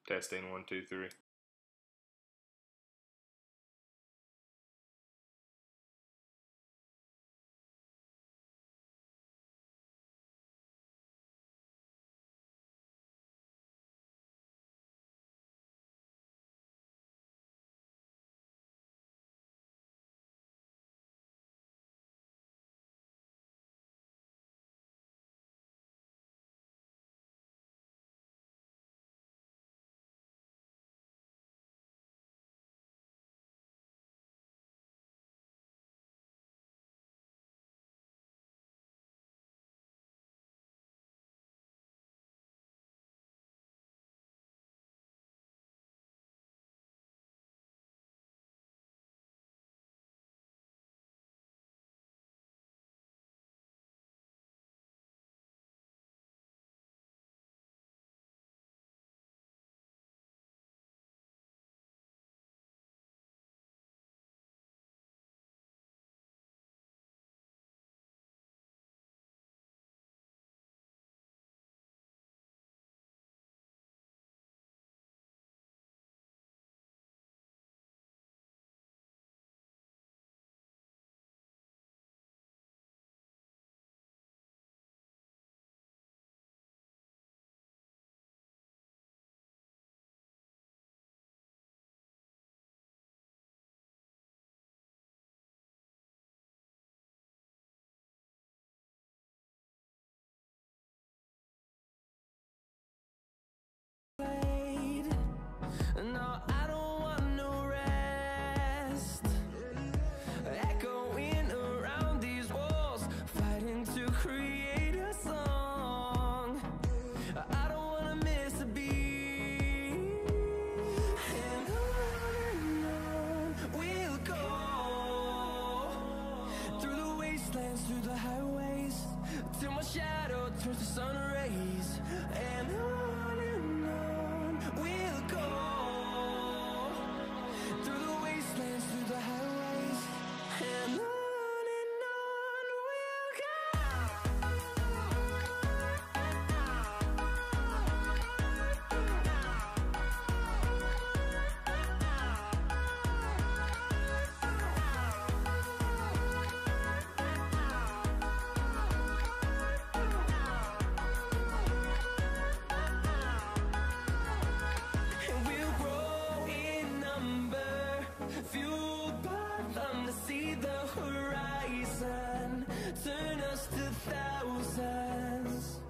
Testing 1 2 3. No, I don't want no rest. Echoing around these walls, fighting to create a song. I don't wanna miss a beat. And on we'll go, through the wastelands, through the highways, till my shadow turns to sun rays. And on we'll go, through the wastelands, through the highways, and on we'll go. And we'll grow in number, fueled by them to see the horizon, turn us to thousands.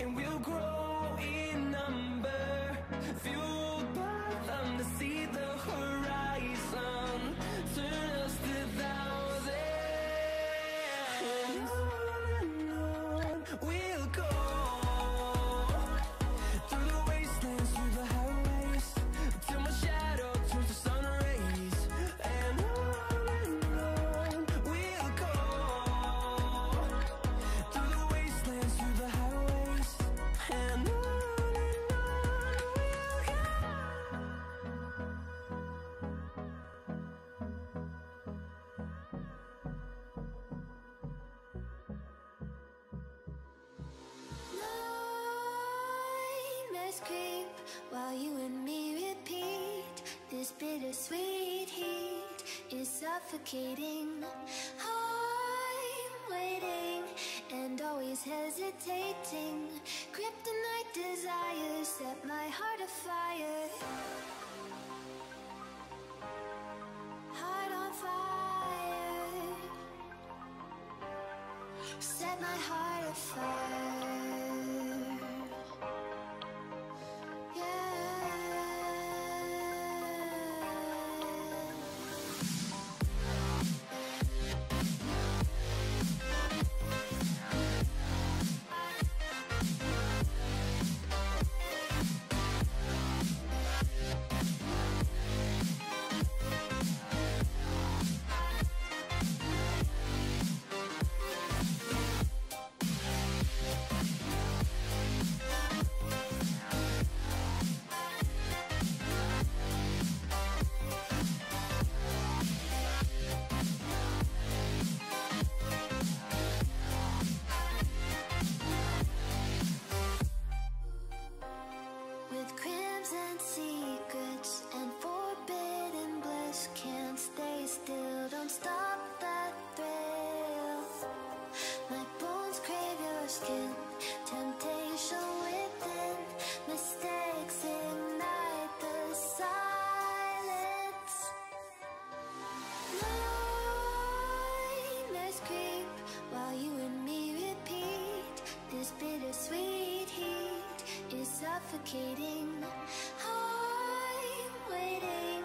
And we'll grow in number, fueled by them to see the horizon, turn us to thousands. And on we'll go, through the wastelands, through the highways, till my shadow turns to sun rays. And on we'll go, through the wastelands, through the highways, and on we'll go. Nightmares creep while you and me repeat. This bittersweet heat is suffocating. I'm waiting and always hesitating. Kryptonite desires set my heart afire. Heart on fire, set my heart afire. stop that thrill. My bones crave your skin, temptation within, mistakes ignite the silence. Nightmares creep while you and me repeat. This bittersweet heat is suffocating. I'm waiting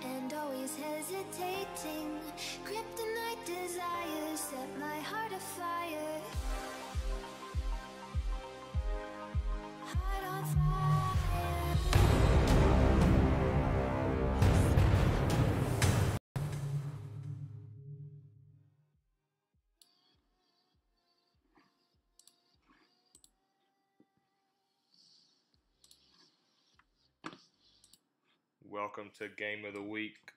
and always hesitating. Kryptonite desires set my heart afire. Heart on fire. Welcome to Game of the Week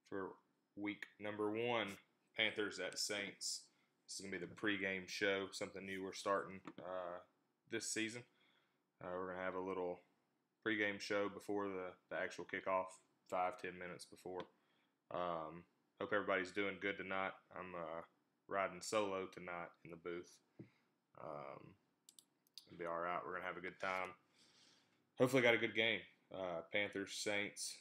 for week number 1, Panthers at Saints. This is going to be the pregame show, something new we're starting this season. We're going to have a little pregame show before the actual kickoff, 5-10 minutes before. Hope everybody's doing good tonight. I'm riding solo tonight in the booth. It'll be all right. We're going to have a good time. Hopefully got a good game. Panthers, Saints,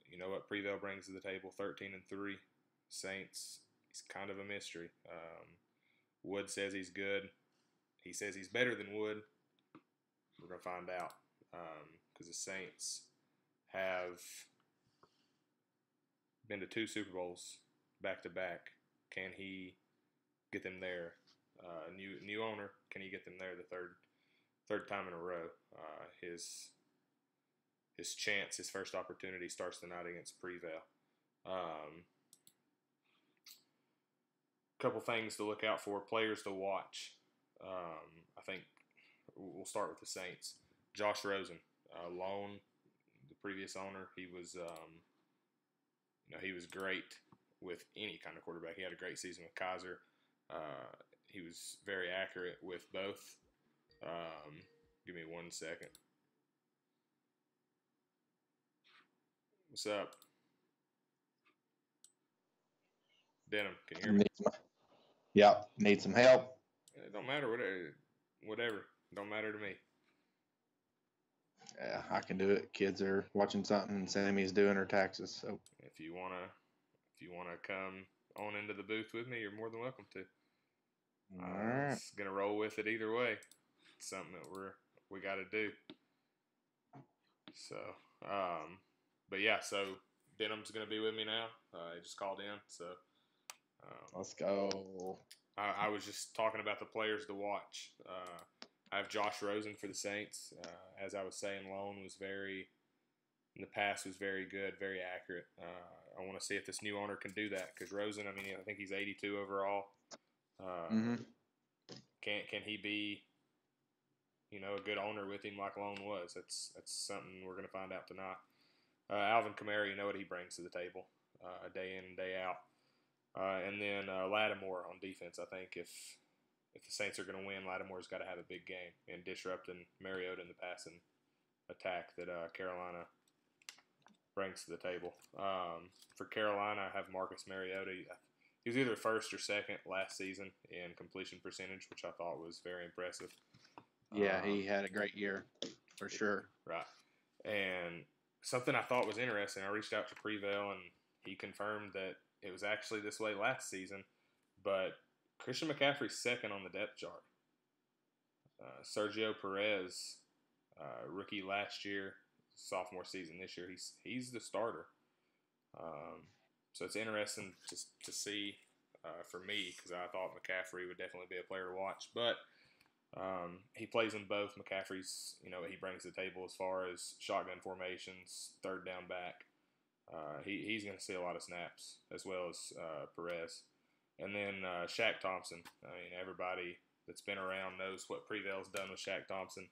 you know what Prevail brings to the table, 13-3. Saints, he's kind of a mystery. Wood says he's good. He says he's better than Wood. We're going to find out because the Saints have been to 2 Super Bowls back-to-back. Can he get them there? New owner, can he get them there the third time in a row? His chance, his first opportunity starts tonight against Prevail. Couple things to look out for, players to watch. I think we'll start with the Saints. Josh Rosen, loan, the previous owner, he was, he was great with any kind of quarterback. He had a great season with Kaiser. He was very accurate with both. Give me 1 second. What's up? Denham, can you hear me? Yeah, need some help. It don't matter, whatever. Don't matter to me. Yeah, I can do it. Kids are watching something, and Sammy's doing her taxes. So If you wanna come on into the booth with me, you're more than welcome to. all right. It's gonna roll with it either way. It's something that we got to do. So, but yeah, so Denham's gonna be with me now. He just called in, so Let's go. I was just talking about the players to watch. I have Josh Rosen for the Saints. As I was saying, loan was in the past was very good, very accurate. I want to see if this new owner can do that because Rosen, I think he's 82 overall. Can he be, a good owner with him like Loan was? That's something we're going to find out tonight. Alvin Kamara, you know what he brings to the table, day in and day out. And then Lattimore on defense. I think if the Saints are going to win, Lattimore's got to have a big game and disrupting Mariota in the passing attack that Carolina brings to the table. For Carolina, I have Marcus Mariota. He was either first or second last season in completion percentage, which I thought was very impressive. Yeah, he had a great year for sure. Right. And something I thought was interesting, I reached out to Prevail, and he confirmed that it was actually this way last season, but Christian McCaffrey's second on the depth chart. Sergio Perez, rookie last year, sophomore season this year, he's the starter. So it's interesting just to see for me because I thought McCaffrey would definitely be a player to watch. But he plays in both. McCaffrey's, what he brings to the table as far as shotgun formations, third down back. He's going to see a lot of snaps as well as Perez. And then Shaq Thompson. Everybody that's been around knows what Prevail's done with Shaq Thompson.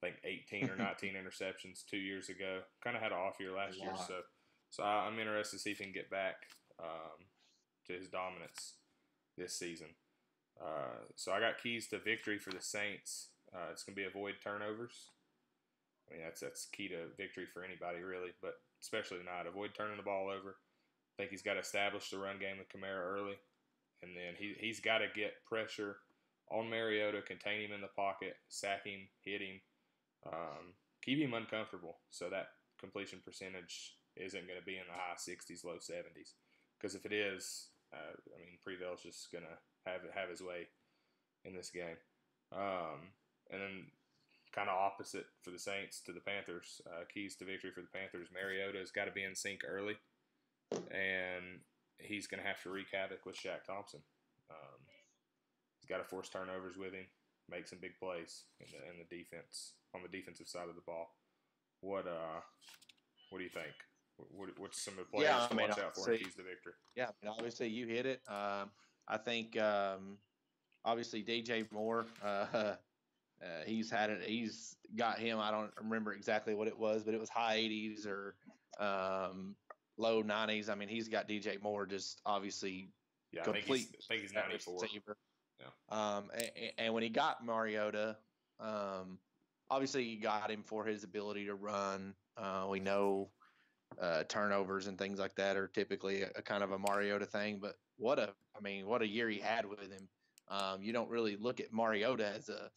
I think 18 or 19 interceptions 2 years ago. Kind of had an off year last year. So I'm interested to see if he can get back to his dominance this season. So I got keys to victory for the Saints. It's going to be avoid turnovers. That's key to victory for anybody really, but especially tonight. Avoid turning the ball over. think he's got to establish the run game with Kamara early, and then he's got to get pressure on Mariota, contain him in the pocket, sack him, hit him, keep him uncomfortable so that completion percentage isn't going to be in the high 60s, low 70s. Because if it is, I mean, Prevel's just going to have his way in this game. And then kind of opposite for the Saints to the Panthers. Keys to victory for the Panthers. Mariota's got to be in sync early, and he's going to have to wreak havoc with Shaq Thompson. He's got to force turnovers with him, make some big plays in the defense, on the defensive side of the ball. What do you think? What's some of the players to watch out for in keys to victory? Yeah, obviously you hit it. I think obviously DJ Moore. He's had it. He's got him. I don't remember exactly what it was, but it was high 80s or low 90s. I mean, he's got DJ Moore just obviously complete. I think he's 94. Receiver. Yeah. And when he got Mariota, obviously you got him for his ability to run. We know turnovers and things like that are typically a kind of a Mariota thing. But what a year he had with him. You don't really look at Mariota as a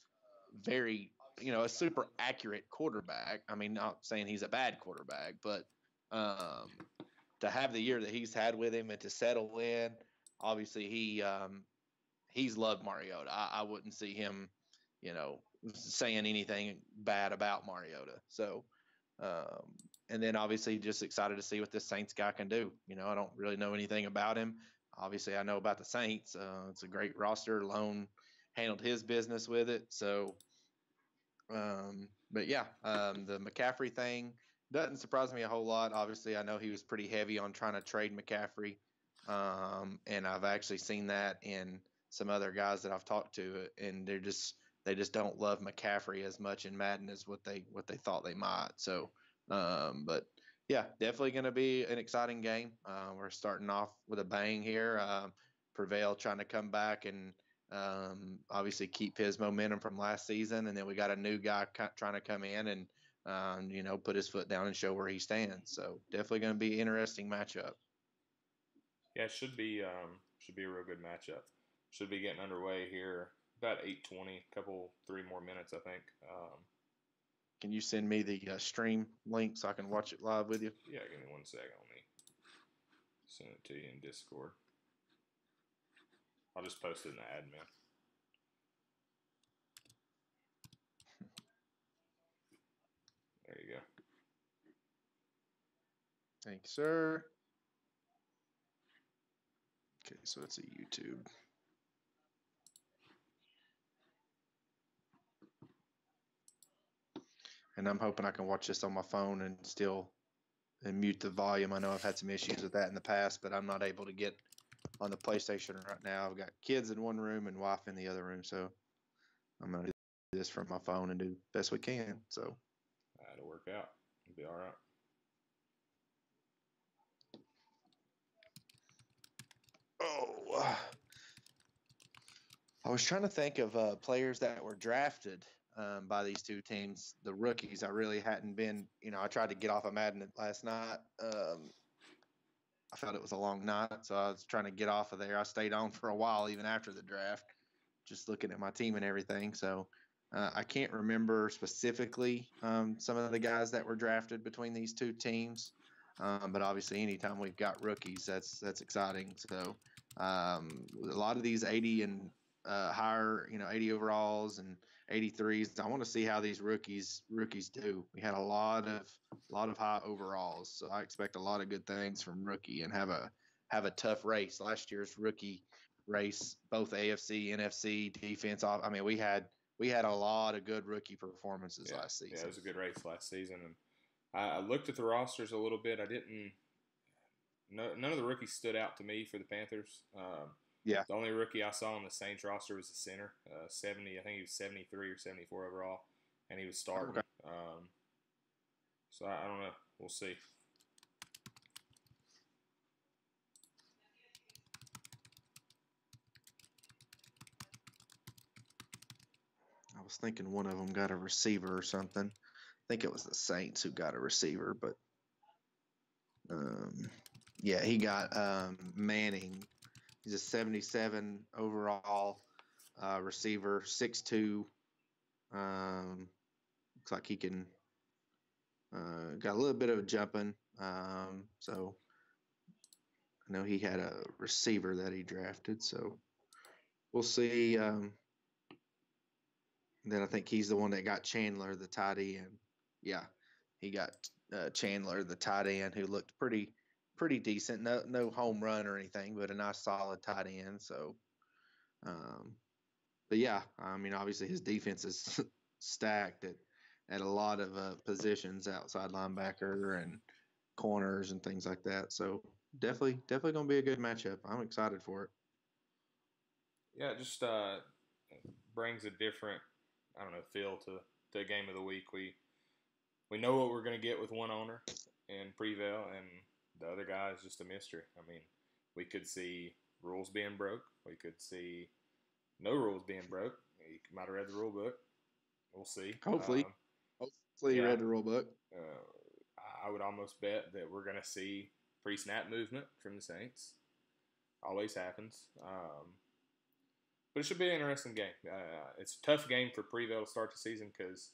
very, a super accurate quarterback. I mean, not saying he's a bad quarterback, but to have the year that he's had with him and to settle in, obviously he's loved Mariota. I wouldn't see him, saying anything bad about Mariota. So, and then obviously just excited to see what this Saints guy can do. I don't really know anything about him. Obviously, I know about the Saints. It's a great roster. Lone handled his business with it. So, but yeah, the McCaffrey thing doesn't surprise me a whole lot. Obviously, I know he was pretty heavy on trying to trade McCaffrey. And I've actually seen that in some other guys that I've talked to, and they just don't love McCaffrey as much in Madden as what they thought they might. So, but yeah, definitely going to be an exciting game. We're starting off with a bang here. Prevail trying to come back and obviously keep his momentum from last season, and then we got a new guy trying to come in and put his foot down and show where he stands. So definitely going to be an interesting matchup. Yeah, it should be a real good matchup. Should be getting underway here about 8:20, three more minutes, I think. Can you send me the stream link so I can watch it live with you? Yeah, give me 1 second. Let me send it to you in Discord. I'll just post it in the admin. There you go. Thanks, sir. Okay, so it's a YouTube. And I'm hoping I can watch this on my phone and mute the volume. I know I've had some issues with that in the past, but I'm not able to get on the PlayStation right now. I've got kids in one room and wife in the other room, so I'm going to do this from my phone and do the best we can. So that'll work out. It'll be all right. Oh, I was trying to think of players that were drafted by these two teams, the rookies. I really hadn't been, I tried to get off of Madden last night. I felt it was a long night, so I was trying to get off of there. I stayed on for a while, even after the draft, just looking at my team and everything. So I can't remember specifically some of the guys that were drafted between these two teams. But obviously, anytime we've got rookies, that's exciting. So a lot of these 80 and higher, 80 overalls and 83s. I want to see how these rookies do. We had a lot of high overalls, so I expect a lot of good things from rookie and have a tough race. Last year's rookie race, both AFC, NFC, defense. I mean, we had a lot of good rookie performances last season. Yeah, it was a good race last season, and I looked at the rosters a little bit. None of the rookies stood out to me for the Panthers. Yeah. The only rookie I saw on the Saints roster was the center, 70. I think he was 73 or 74 overall, and he was starting. Okay. So I don't know. We'll see. I was thinking one of them got a receiver or something. I think it was the Saints who got a receiver, but Yeah, he got Manning. He's a 77 overall receiver, 6'2". Looks like he can got a little bit of jumping. So I know he had a receiver that he drafted. So we'll see. Then I think he's the one that got Chandler, the tight end. Yeah, he got Chandler, the tight end, who looked pretty decent. No home run or anything, but a nice solid tight end. So, but yeah, I mean, obviously his defense is stacked at a lot of positions, outside linebacker and corners and things like that. So definitely going to be a good matchup. I'm excited for it. Yeah, it just brings a different, I don't know, feel to the game of the week. We know what we're going to get with one owner in Prevail, and the other guy is just a mystery. I mean, we could see rules being broke. We could see no rules being broke. You might have read the rule book. We'll see. Hopefully you read the rule book. I would almost bet that we're going to see pre-snap movement from the Saints. Always happens. But it should be an interesting game. It's a tough game for Prevail to start the season because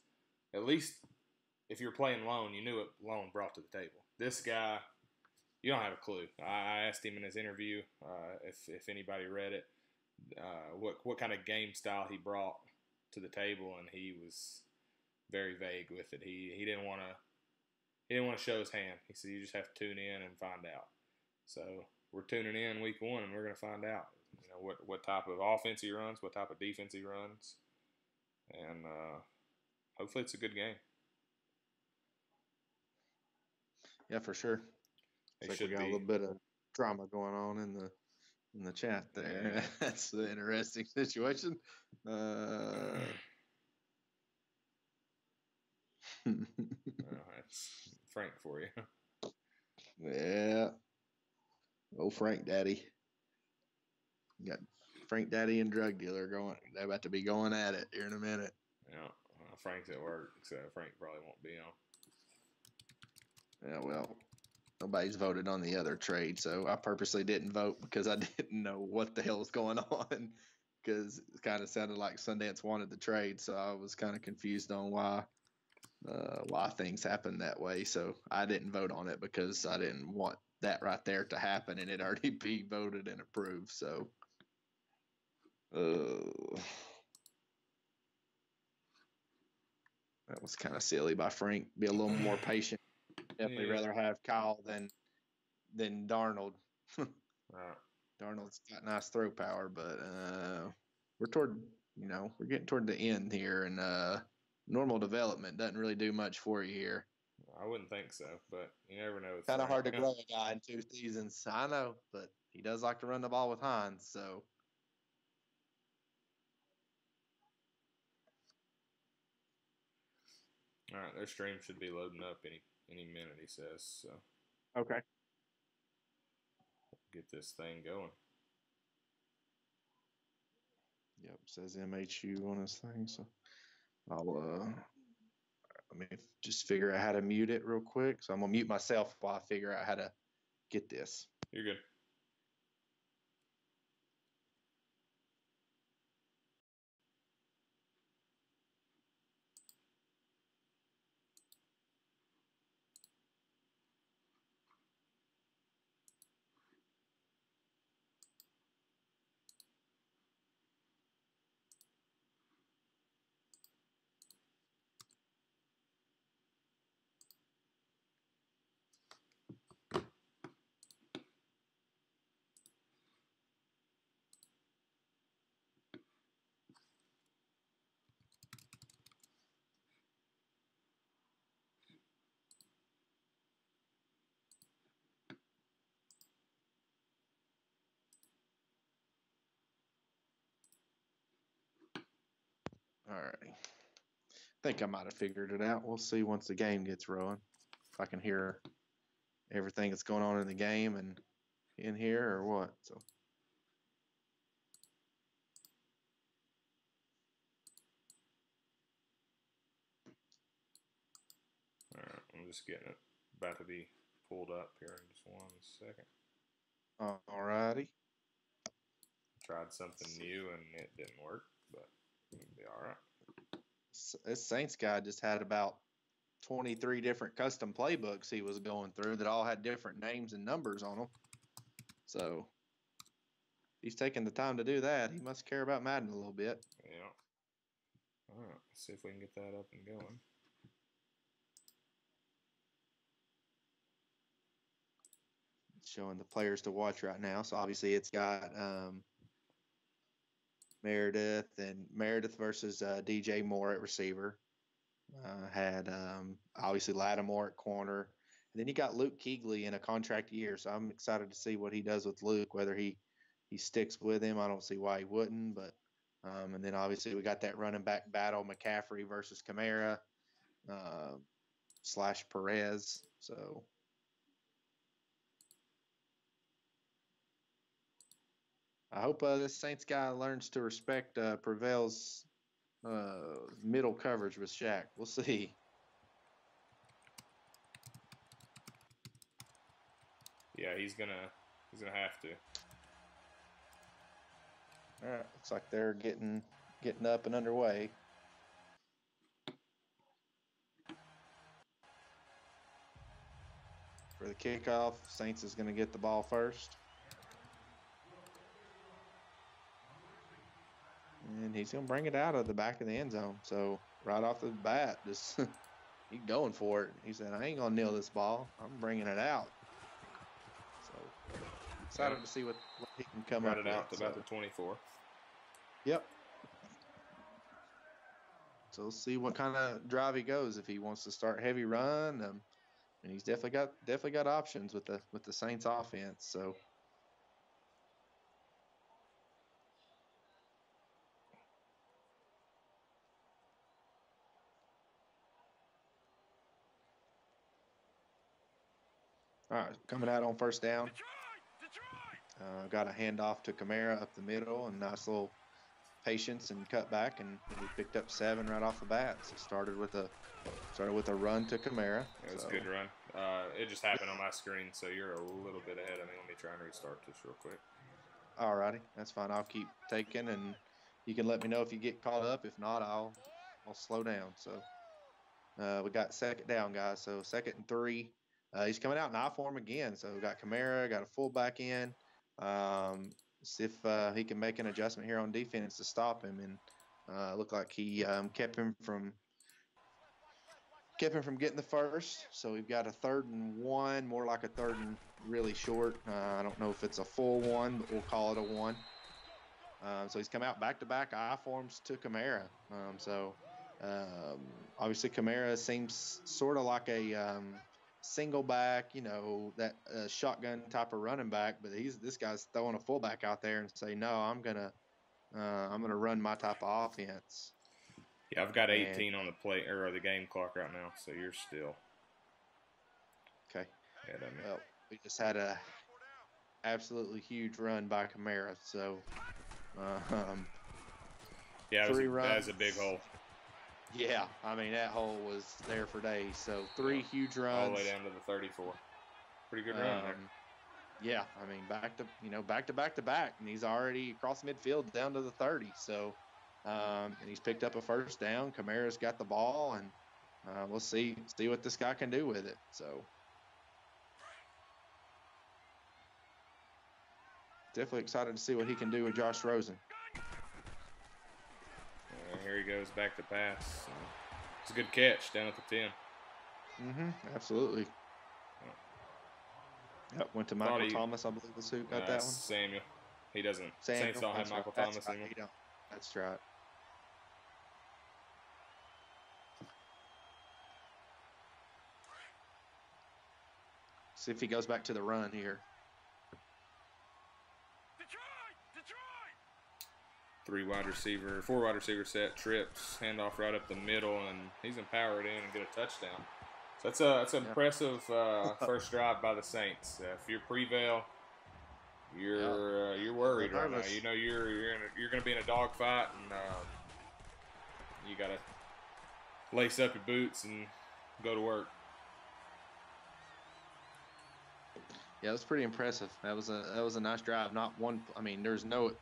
at least if you're playing Lone, you knew what Lone brought to the table. This guy, you don't have a clue. I asked him in his interview, if anybody read it, what kind of game style he brought to the table, and he was very vague with it. He didn't want to show his hand. He said you just have to tune in and find out. So we're tuning in week 1, and we're going to find out. You know what type of offense he runs, what type of defense he runs, and hopefully it's a good game. Yeah, for sure. It's like we got a little bit of drama going on in the chat there. Yeah. That's an interesting situation. That's Frank for you. Yeah. Oh, Frank Daddy. You got Frank Daddy and drug dealer going. They're about to be going at it here in a minute. Yeah, Frank's at work, so Frank probably won't be on. Yeah, well, nobody's voted on the other trade, so I purposely didn't vote because I didn't know what the hell was going on, because it kind of sounded like Sundance wanted the trade, so I was kind of confused on why things happened that way. So I didn't vote on it because I didn't want that right there to happen and it already be voted and approved. So that was kind of silly by Frank. Be a little more patient. Definitely rather have Kyle than Darnold. Darnold's got nice throw power, but we're getting toward the end here, and normal development doesn't really do much for you here. I wouldn't think so, but you never know. Kind of hard to grow a guy in 2 seasons. I know, but he does like to run the ball with Hines, so. All right, their stream should be loading up any minute, he says. So Okay. Get this thing going. Yep, says MHU on his thing, so I'll let me just figure out how to mute it real quick. So I'm gonna mute myself while I figure out how to get this. You're good. All right. I think I might have figured it out. We'll see once the game gets rolling. If I can hear everything that's going on in the game and in here or what. So. All right, I'm just getting it about to be pulled up here in just 1 second. All righty. Tried something new and it didn't work, but it'll be all right. This Saints guy just had about 23 different custom playbooks he was going through that all had different names and numbers on them. So he's taking the time to do that. He must care about Madden a little bit. Yeah. All right. Let's see if we can get that up and going. It's showing the players to watch right now. So obviously it's got Meredith versus DJ Moore at receiver. Had obviously Lattimore at corner. And then you got Luke Kuechly in a contract year. So I'm excited to see what he does with Luke, whether he sticks with him. I don't see why he wouldn't. But and then obviously we got that running back battle, McCaffrey versus Kamara / Perez. So I hope this Saints guy learns to respect Prevail's middle coverage with Shaq. We'll see. Yeah, he's gonna have to. All right, looks like they're getting up and underway. For the kickoff, Saints is going to get the ball first. And he's going to bring it out of the back of the end zone. So right off the bat, just he's going for it. He said, I ain't going to kneel this ball. I'm bringing it out. So excited to see what he can come up with. Got it out to about the 24. Yep. So we'll see what kind of drive he goes. If he wants to start heavy run, and he's definitely got options with the Saints offense. So all right, coming out on first down. Got a handoff to Kamara up the middle, and nice little patience and cut back, and we picked up 7 right off the bat. So started with a run to Kamara. It was a good run. It just happened on my screen, so you're a little bit ahead of me. Let me try and restart this real quick. All righty, that's fine. I'll keep taking, and you can let me know if you get caught up. If not, I'll slow down. So we got second down, guys. So 2nd and 3. He's coming out in I form again. So we got Kamara, got a fullback in. See if he can make an adjustment here on defense to stop him, and looked like he kept him from getting the first. So we've got a 3rd and 1, more like a 3rd and really short. I don't know if it's a full 1, but we'll call it a 1. So he's come out back-to-back I forms to Kamara. Obviously Kamara seems sort of like a single back, that shotgun type of running back, but this guy's throwing a fullback out there and say, no, I'm gonna run my type of offense. Yeah, I've got 18 on the play or the game clock right now, so you're still okay. ahead of me. Well, we just had a absolutely huge run by Kamara, so yeah, 3 runs. That was a big hole. Yeah, I mean that hole was there for days. So 3 huge runs all the way down to the 34. Pretty good run there. Yeah, I mean back to back, and he's already across midfield down to the 30. So, and he's picked up a first down. Kamara's got the ball, and we'll see what this guy can do with it. So, definitely excited to see what he can do with Josh Rosen. Here he goes back to pass. It's a good catch down at the 10. Absolutely. Yep, went to Michael Thomas, I believe, is who got that one. Samuel. He doesn't. Samuel. Saints don't have Michael Thomas anymore. That's right. See if he goes back to the run here. 4 wide receiver set, trips, handoff right up the middle, and he's empowered in and get a touchdown. So that's an impressive first drive by the Saints. If you're Prevail, you're worried right now. You know you're going to be in a dogfight, and you got to lace up your boots and go to work. Yeah, it was pretty impressive. That was a nice drive. Not one. I mean, there's no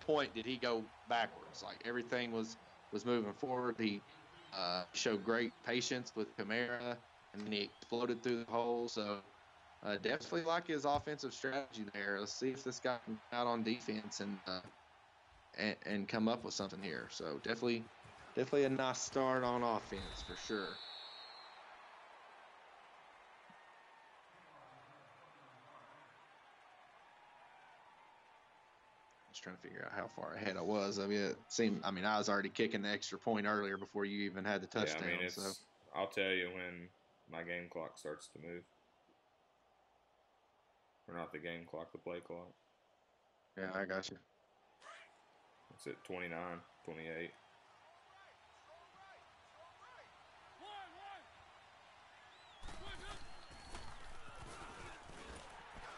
point did he go backwards. Like everything was moving forward. He showed great patience with Kamara, and then he exploded through the hole. So definitely like his offensive strategy there. Let's see if this guy can come out on defense and come up with something here. So definitely a nice start on offense for sure. Just trying to figure out how far ahead I was. I mean, I was already kicking the extra point earlier before you even had the touchdown. Yeah, I mean, so I'll tell you when my game clock starts to move. Or not the game clock, the play clock. Yeah, I got you. It's at 29, 28.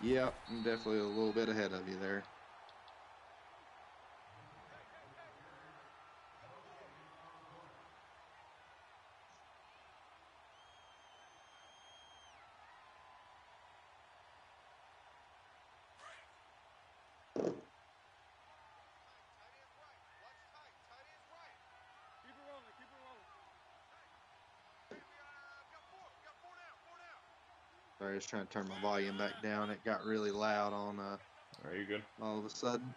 Yep, I'm definitely a little bit ahead of you there. Sorry, I was trying to turn my volume back down. It got really loud on Are you good? all of a sudden.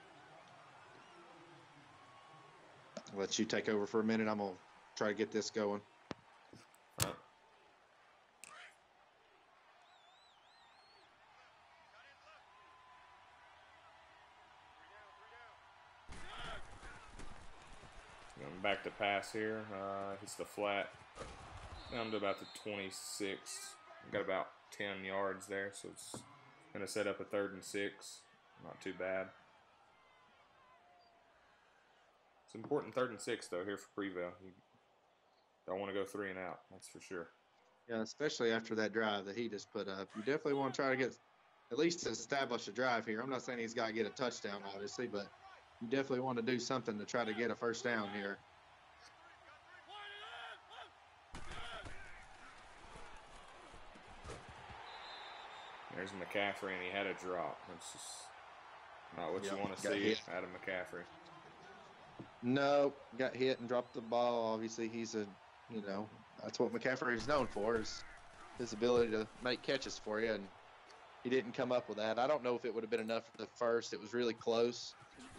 I'll let you take over for a minute. I'm going to try to get this going. All right. Going back to pass here. Hits the flat. Down to about the 26. Got about 10 yards there, so it's going to set up a 3rd and 6. Not too bad. It's an important 3rd and 6, though, here for Prevail. You don't want to go 3 and out, that's for sure. Yeah, especially after that drive that he just put up. You definitely want to try to get at least to establish a drive here. I'm not saying he's got to get a touchdown, obviously, but you definitely want to do something to try to get a first down here. There's McCaffrey, and he had a drop. That's just not what you want to got see hit. out of McCaffrey. No, got hit and dropped the ball. Obviously, that's what McCaffrey is known for, is his ability to make catches for you, and he didn't come up with that. I don't know if it would have been enough for the first. It was really close,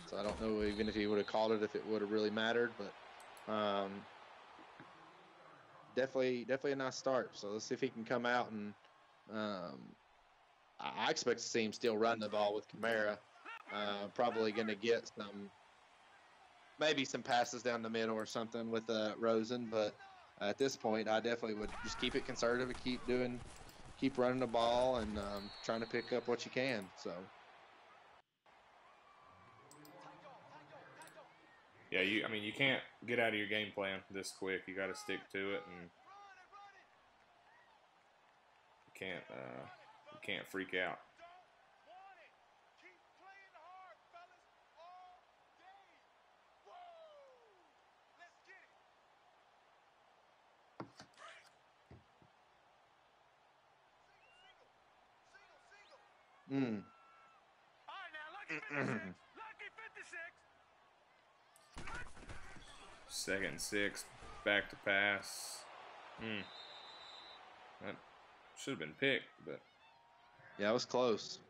so I don't know even if he would have called it, if it would have really mattered, but definitely a nice start. So let's see if he can come out, and I expect to see him still run the ball with Kamara. Probably going to get maybe some passes down the middle or something with Rosen, but at this point, I definitely would just keep it conservative and keep running the ball and trying to pick up what you can. So Yeah, you can't get out of your game plan this quick. You got to stick to it, and you can't freak out. Mm. Second and 6, back to pass. That should have been picked, but Yeah, it was close.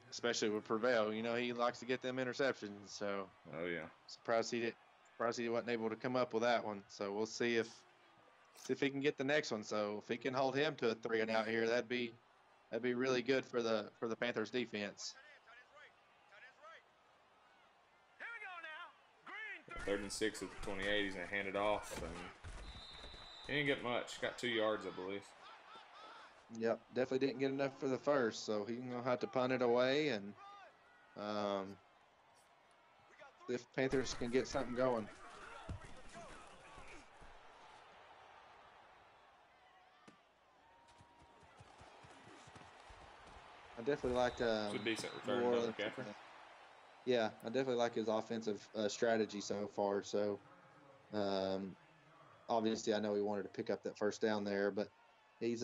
Especially with Prevail. He likes to get them interceptions, so oh yeah. surprised he wasn't able to come up with that one. So we'll see if he can get the next one. So if he can hold him to a 3 and out here, that'd be really good for the Panthers defense. 3rd and 6 at the 28. He's gonna hand it off, and he didn't get much. Got 2 yards, I believe. Yep, definitely didn't get enough for the first, so he's gonna have to punt it away, and if Panthers can get something going. I definitely like It's a decent return by McCaffrey. Yeah, I definitely like his offensive strategy so far. So obviously, I know he wanted to pick up that first down there, but he's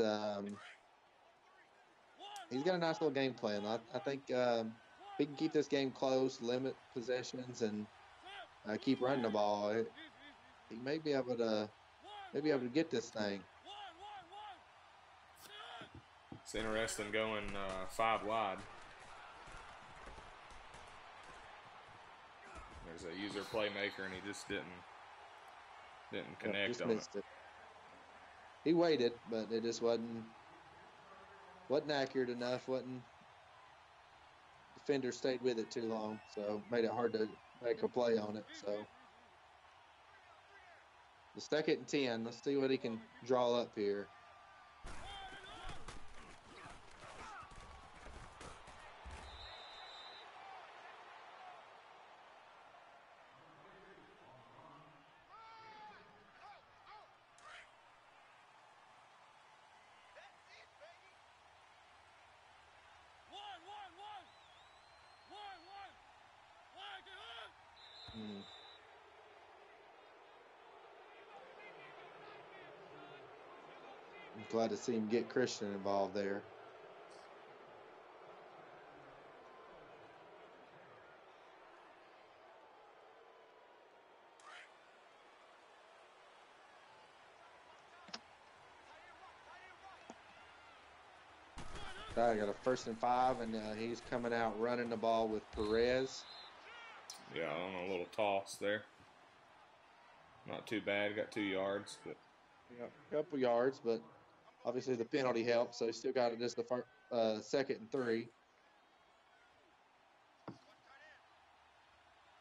he's got a nice little game plan. I think he can keep this game close, limit possessions, and keep running the ball. He may be able to get this thing. It's interesting going 5 wide. There's a user playmaker, and he just didn't connect Just on missed it. He waited, but it just wasn't accurate enough. Defender stayed with it too long, so made it hard to make a play on it. So the 2nd and 10. Let's see what he can draw up here. I'm glad to see him get Christian involved there. I got a 1st and 5, and he's coming out running the ball with Perez. Yeah, on a little toss there. Not too bad. Got 2 yards, but A couple yards, but obviously the penalty helped, so he still got it just the 2nd and 3.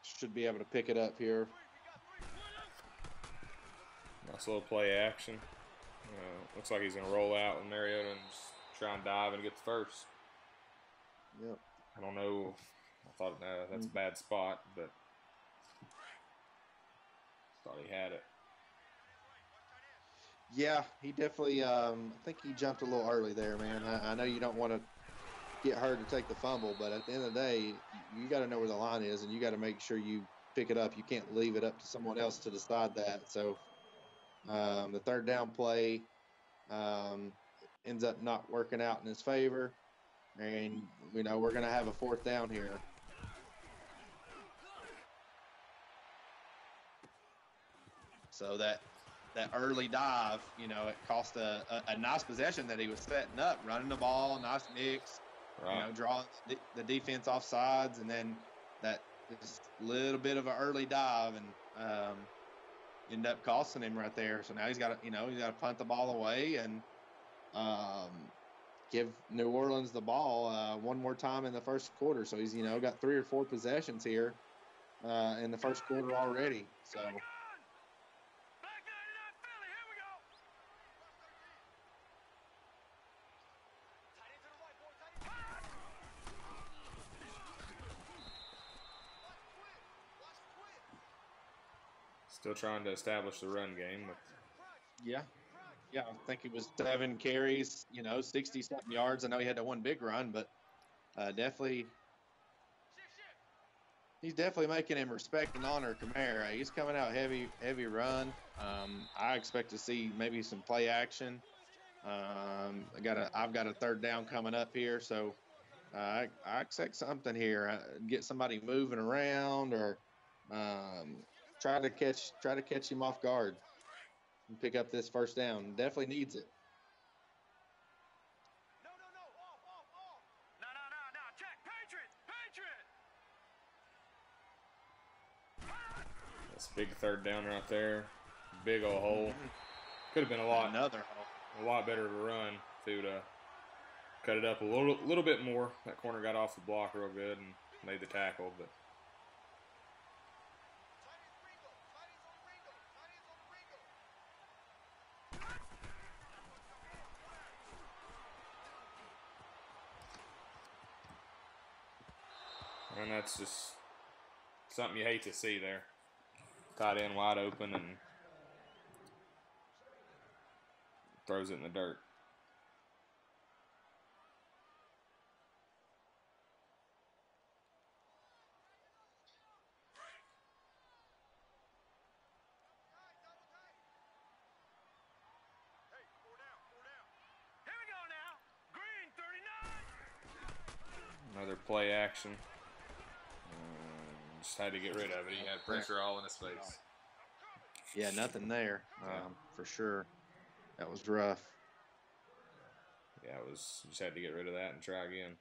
Should be able to pick it up here. nice little play action. Looks like he's going to roll out with Mariota and just try and dive and get the first. Yep. I don't know. I thought that's a bad spot, but thought he had it. Yeah, he definitely. I think he jumped a little early there, man. I know you don't want to get hurt to take the fumble, but at the end of the day, you got to know where the line is, and you got to make sure you pick it up. You can't leave it up to someone else to decide that. So the 3rd down play ends up not working out in his favor, and we're going to have a 4th down here. So that early dive, it cost a nice possession that he was setting up, running the ball, nice mix, Right. drawing the defense off sides, and then that just little bit of an early dive and end up costing him right there. So now he's got to punt the ball away and give New Orleans the ball one more time in the 1st quarter. So he's got 3 or 4 possessions here in the 1st quarter already. So. Still trying to establish the run game. But Yeah, I think it was 7 carries, 60-something yards. I know he had that one big run, but he's definitely making him respect and honor Kamara. He's coming out heavy run. I expect to see maybe some play action. I've got a 3rd down coming up here, so I expect something here. Get somebody moving around or try to catch him off guard and pick up this 1st down. Definitely needs it. that's a big 3rd down right there. Big old hole. Could have been a lot better to run if he would have cut it up a little bit more. That corner got off the block real good and made the tackle, but. And that's just something you hate to see there. Tight end wide open and throws it in the dirt. Another play action. Just had to get rid of it. He had pressure all in his face. Yeah, nothing there, for sure. That was rough. Yeah, it was. Just had to get rid of that and try again.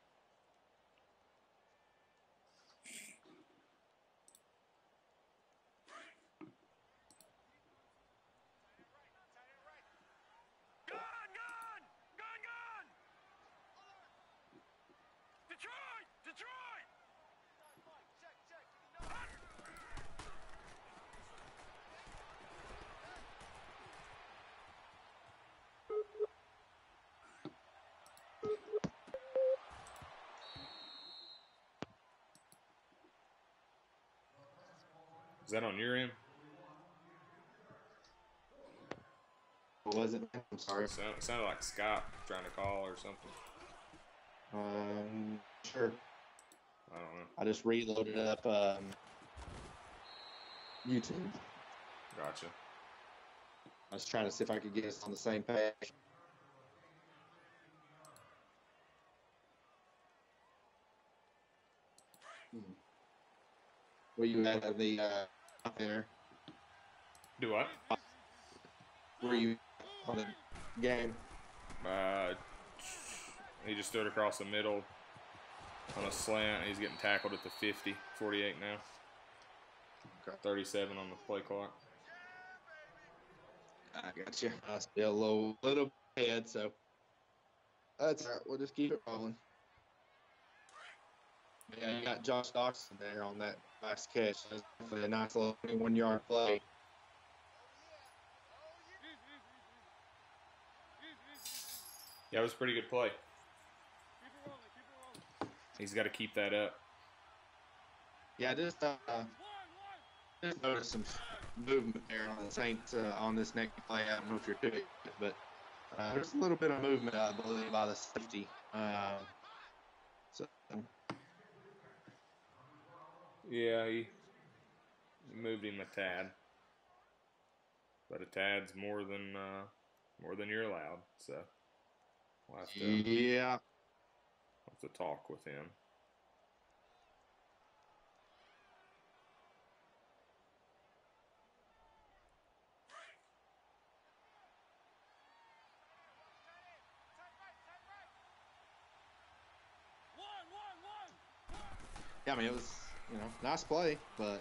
Is that on your end? What was it? I'm sorry. It sounded like Scott trying to call or something. Sure. I don't know. I just reloaded up YouTube. Gotcha. I was trying to see if I could get us on the same page. Were you at the out there? Do what? Were you on the game? He just stood across the middle on a slant. He's getting tackled at the 50, 48 now. Okay. 37 on the play clock. I got you. I still a little ahead, so that's all right. We'll just keep it rolling. Yeah, you got Josh Doxson there on that last catch. That's definitely a nice little 21-yard play. Yeah, it was a pretty good play. He's got to keep that up. Yeah, just noticed some movement there on the Saints on this next play. I don't know if you're doing it, but there's a little bit of movement, I believe, by the safety. Yeah, he moved him a tad, but a tad's more than you're allowed. So we'll have to talk with him. Yeah, I mean, it was, nice play, but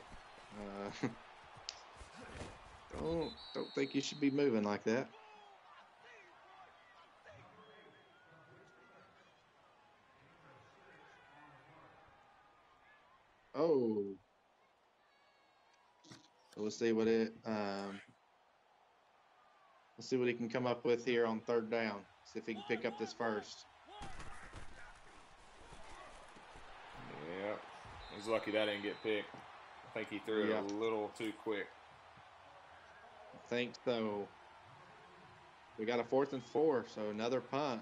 don't think you should be moving like that. Oh. So let's see what he can come up with here on third down. See if he can pick up this first. Yeah, he's lucky that didn't get picked. I think he threw it a little too quick. I think so. We got a 4th and 4, so another punt.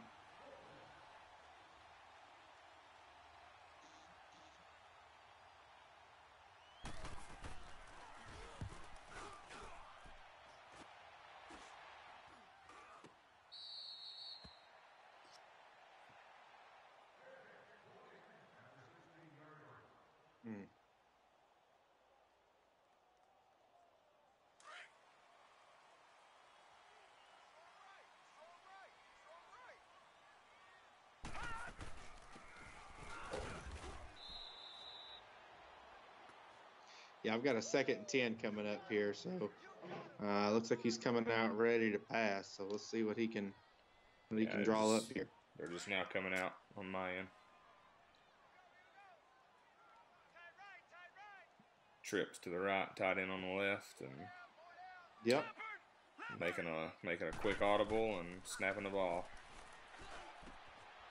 Yeah, I've got a 2nd and 10 coming up here, so looks like he's coming out ready to pass. So let's see what he can draw up here. They're just now coming out on my end. Trips to the right, tight end on the left, and yep, making a quick audible and snapping the ball.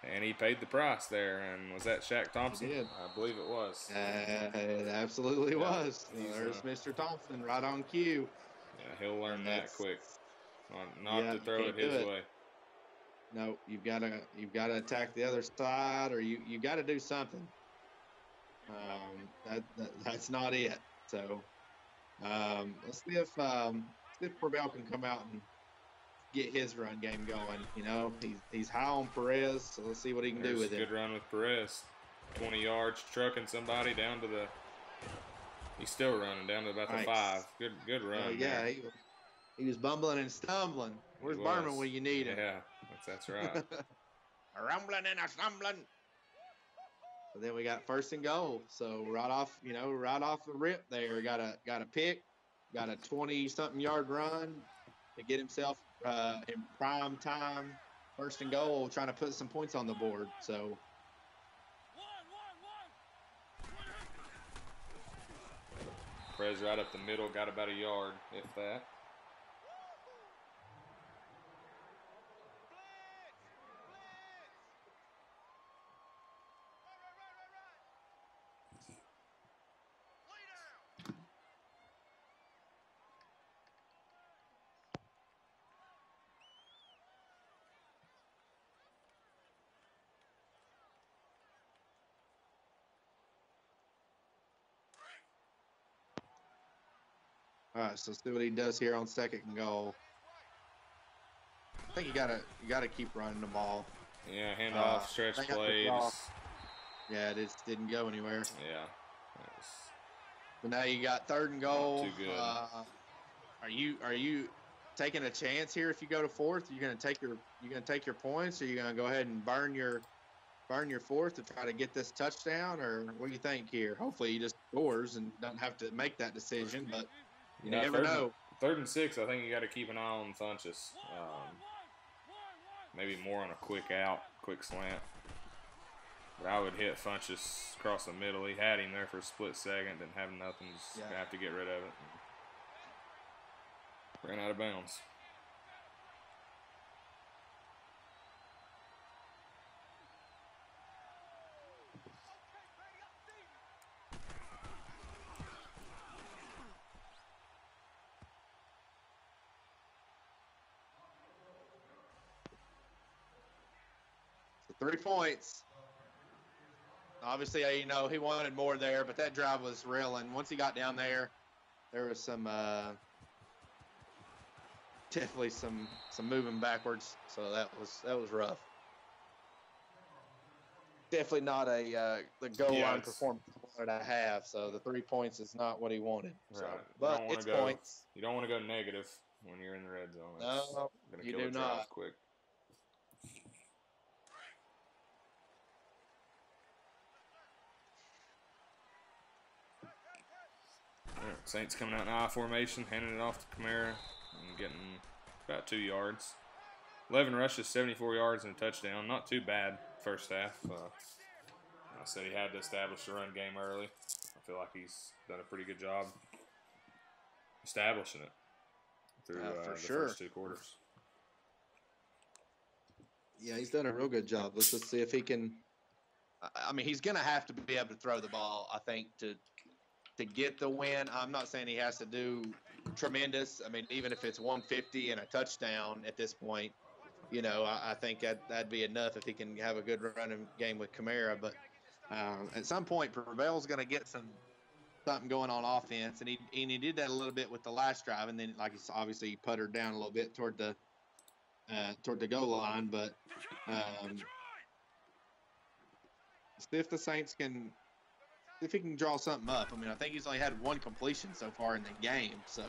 And he paid the price there. And was that Shaq Thompson? He did. I believe it was. It absolutely was. There's Mr. Thompson right on cue. Yeah, he'll learn that quick. Not to throw it his way. No, you've got to attack the other side, or you got to do something. That's not it. So let's see if Corbell can come out and get his run game going. He's high on Perez, so let's see what he can do with it. Good run with Perez. 20 yards, trucking somebody down to the. He's still running down to about the Nice. 5. Good run. Yeah, there. he was bumbling and stumbling. Where's Berman when you need him? Yeah, that's right. A rumbling and a stumbling. So then we got 1st and goal. So right off the rip there, got a pick, got a 20-something yard run to get himself in prime time 1st and goal, trying to put some points on the board. So Prez right up the middle, got about a yard, if that. all right, so see what he does here on 2nd and goal. I think you gotta keep running the ball. Yeah, hand off, stretch plays. Yeah, it just didn't go anywhere. Yeah. So now you got 3rd and goal. Too good. Are you taking a chance here if you go to 4th? You're gonna take your points, or you gonna go ahead and burn your 4th to try to get this touchdown, or what do you think here? Hopefully he just scores and doesn't have to make that decision, but you never know. 3rd and 6, I think you got to keep an eye on Funchess. Maybe more on a quick slant. But I would hit Funchess across the middle. He had him there for a split second, didn't have nothing. Just gonna have to get rid of it. Ran out of bounds. So 3 points. Obviously, he wanted more there, but that drive was reeling. Once he got down there, there was some definitely some moving backwards. So that was rough. Definitely not the goal line performance he wanted to have. So the 3 points is not what he wanted. Right. So, but it's points. You don't want to go negative when you're in the red zone. No, you do not. Quick. Saints coming out in I formation, handing it off to Kamara and getting about 2 yards. 11 rushes, 74 yards, and a touchdown. Not too bad first half. I said he had to establish the run game early. I feel like he's done a pretty good job establishing it through the first 2 quarters. Yeah, he's done a real good job. Let's just see if he can. I mean, he's going to have to be able to throw the ball, I think, to get the win. I'm not saying he has to do tremendous. I mean, even if it's 150 and a touchdown at this point, I think that'd be enough if he can have a good running game with Kamara. But at some point, Prevail's going to get something going on offense, and he did that a little bit with the last drive, and then obviously he puttered down a little bit toward the goal line. But see if the Saints can. If he can draw something up. I mean, I think he's only had 1 completion so far in the game, so.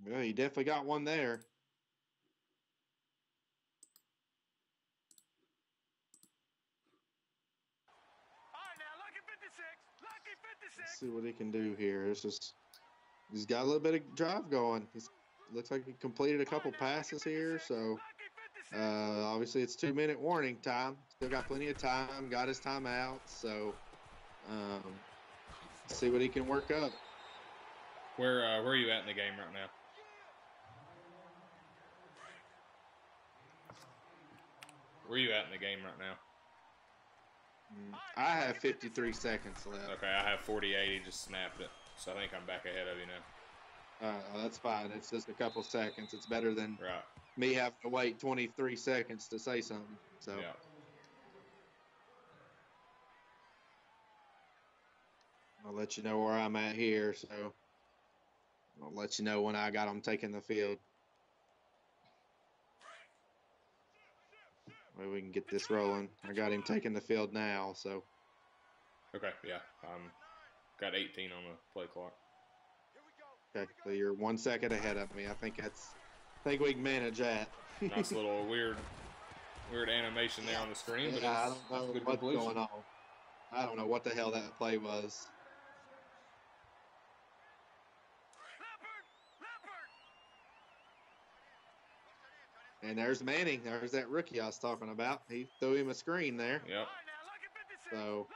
Well, he definitely got one there. Let's see what he can do here. He's got a little bit of drive going. Looks like he completed a couple passes here. So obviously it's 2-minute warning time. Still got plenty of time. Got his timeout. So let's see what he can work up. Where are you at in the game right now? Where are you at in the game right now? I have 53 seconds left. Okay, I have 48. He just snapped it. So I think I'm back ahead of you now. That's fine. It's just a couple seconds. It's better than Right. me having to wait 23 seconds to say something. So Yeah. I'll let you know where I'm at here. So I'll let you know when I got them taking the field. Maybe we can get this rolling. I got him taking the field now. So Okay. Yeah. Got 18 on the play clock. okay, so you're 1 second ahead of me. I think we can manage that. Nice little weird animation there on the screen, but I it's don't know good what's completion. going on. I don't know what the hell that play was. And there's Manning. There's that rookie I was talking about. He threw him a screen there. Yep. So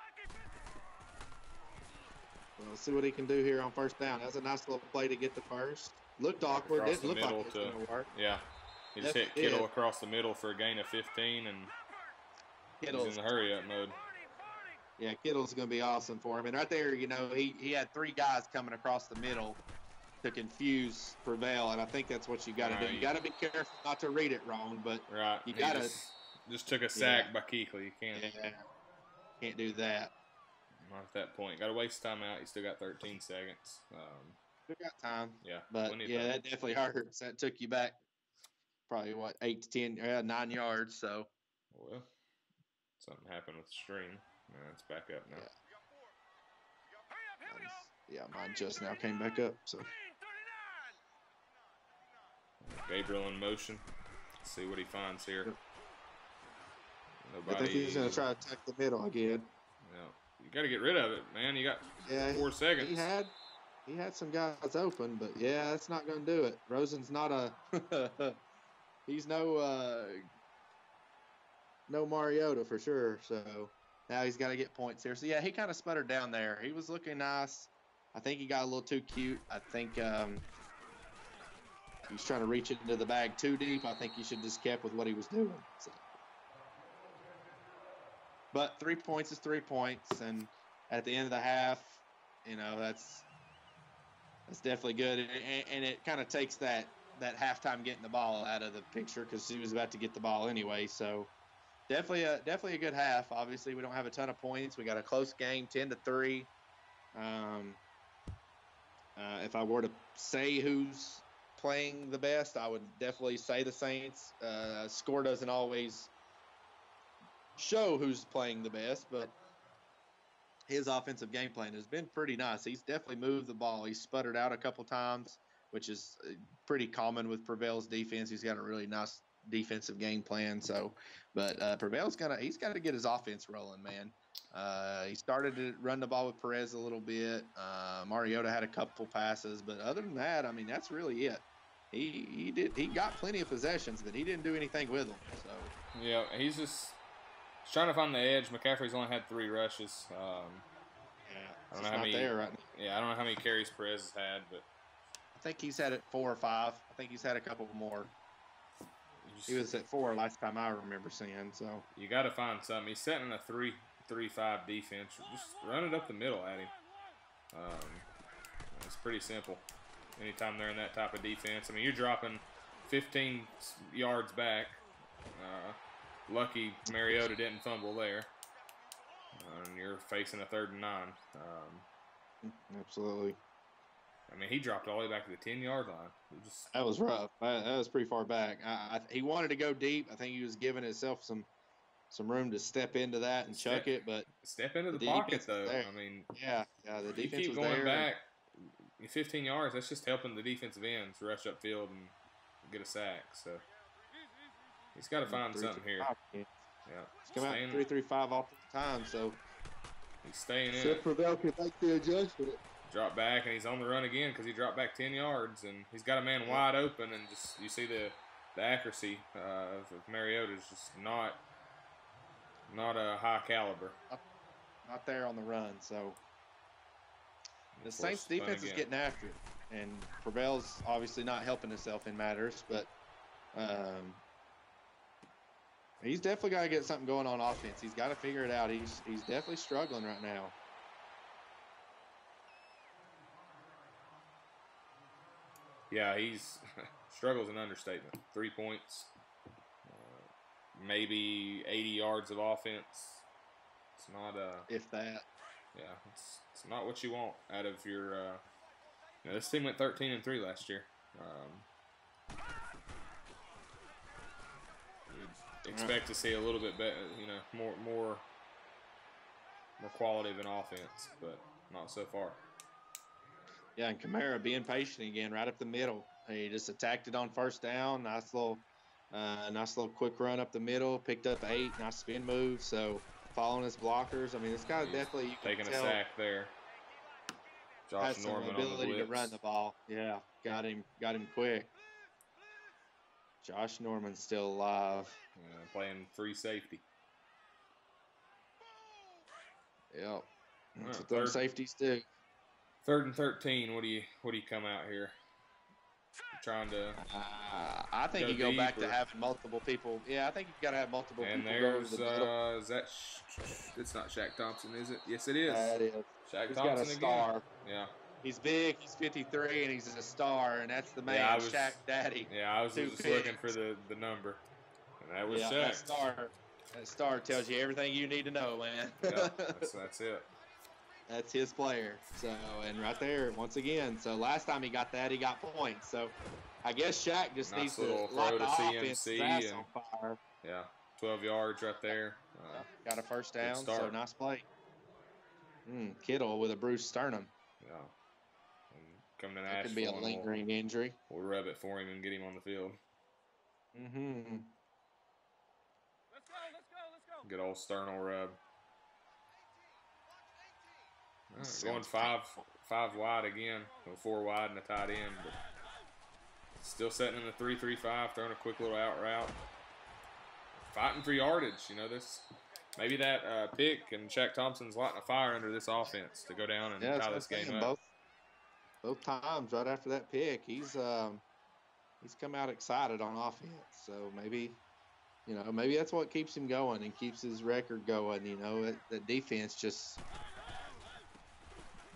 we'll see what he can do here on first down. That's a nice little play to get the first. Looked awkward. Across Didn't the look like middle it was going to work. Yeah. He just Yes, hit it Kittle did. across the middle for a gain of 15, and Kittle's he's in the hurry-up mode. Yeah, Kittle's going to be awesome for him. And right there, he had three guys coming across the middle to confuse Prevail, and I think that's what you got to do. You got to be careful not to read it wrong, but right. you got to just took a sack by Kuechly. You can't do that. Not at that point. Got to waste time out. You still got 13 seconds. We got time. Yeah, but yeah, that definitely hurts. That took you back probably 8 to 10, 9 yards. So well, something happened with the stream. It's back up now. Yeah, mine just now came back up. So Gabriel in motion. Let's see what he finds here. I think he's going to try to attack the middle again. Yeah, you got to get rid of it, man. You got 4 seconds. He had some guys open, but yeah, that's not going to do it. Rosen's not he's no Mariota for sure. So now he's got to get points here. So yeah, he kind of sputtered down there. He was looking nice. I think he got a little too cute. I think he's trying to reach into the bag too deep. I think he should just kept with what he was doing. So. But 3 points is 3 points, and at the end of the half, that's definitely good, and it kind of takes that halftime getting the ball out of the picture because he was about to get the ball anyway. So definitely a good half. Obviously, we don't have a ton of points. We got a close game, 10-3. If I were to say who's playing the best, I would definitely say the Saints. Score doesn't always show who's playing the best, but his offensive game plan has been pretty nice. He's definitely moved the ball. He's sputtered out a couple times, which is pretty common with Prevail's defense. He's got a really nice defensive game plan. So, but Prevail's he's got to get his offense rolling, man. He started to run the ball with Perez a little bit. Mariota had a couple passes, but other than that, I mean, that's really it. He got plenty of possessions, but he didn't do anything with them. So yeah, he's trying to find the edge. McCaffrey's only had 3 rushes. I don't know how many. There right now. Yeah, I don't know how many carries Perez has had, but I think he's had it 4 or 5. I think he's had a couple more. He was at 4 last time I remember seeing. So you got to find something. He's setting a 3-5 defense. Just run it up the middle at him. It's pretty simple. Anytime they're in that type of defense, I mean, you're dropping 15 yards back. Lucky Mariota didn't fumble there. And you're facing a 3rd and 9. Absolutely. I mean, he dropped all the way back to the 10-yard line. That was rough. That was pretty far back. He wanted to go deep. I think he was giving himself some room to step into that and chuck it, but step into the pocket though. I mean, yeah, the defense was going back. 15 yards. That's just helping the defensive ends rush upfield and get a sack. So he's got to find something here. Yeah, he's come out 3-3-5 off the time, so he's staying in. Prevail can make the adjustment. Drop back, and he's on the run again because he dropped back 10 yards, and he's got a man wide open, and just you see the accuracy of Mariota is just not a high caliber. Not there on the run, so the Saints defense is getting after it, and Prevail's obviously not helping himself in matters, but he's definitely got to get something going on offense. He's got to figure it out. He's definitely struggling right now. Yeah, he's struggles an understatement. 3 points, maybe 80 yards of offense. It's not if that. yeah, it's not what you want out of your. This team went 13-3 last year. You'd expect to see a little bit better, more quality of an offense, but not so far. Yeah, and Kamara being patient again, right up the middle. He just attacked it on first down. Nice little quick run up the middle. Picked up 8. Nice spin move. So following his blockers. I mean, this guy He's definitely you can taking a tell sack there. has Josh some Norman on the ability to blitz. run the ball. Yeah, got him quick. Josh Norman's still alive. Playing free safety. Yep. That's what Third- them safeties do. 3rd and 13. What do you come out here? Trying to. I think Go you go back deep, to or- having multiple people. Yeah, I think you got to have multiple And people go there's to the middle. is that? It's not Shaq Thompson, is it? Yes, it is. That is. Shaq He's Thompson got a star. again. Yeah. He's big. He's 53, and he's a star, and that's the man, Yeah, I was- Shaq Daddy. Yeah, I was Two just picks. looking for the number, and that was Yeah, Shaq. that star tells you everything you need to know, man. Yeah, that's it. That's his player. So, and right there, once again. So last time he got that, he got points. So I guess Shaq just Nice needs to little light throw the to offense CMC ass and- on fire. Yeah, 12 yards right there. Got a first down, so start. nice play. Kittle with a bruised sternum. Yeah. And coming to That could be a Nashville, and lingering injury. we'll rub it for him and get him on the field. Mm-hmm. Good old sternal rub. All right, Sounds going five wide again. 4 wide and a tight end, but still setting in the 3-3-5, throwing a quick little out route. Fighting for yardage, this maybe that pick and Shaq Thompson's lighting a fire under this offense to go down and tie this game up. Both times right after that pick, he's come out excited on offense. So maybe that's what keeps him going and keeps his record going. The defense just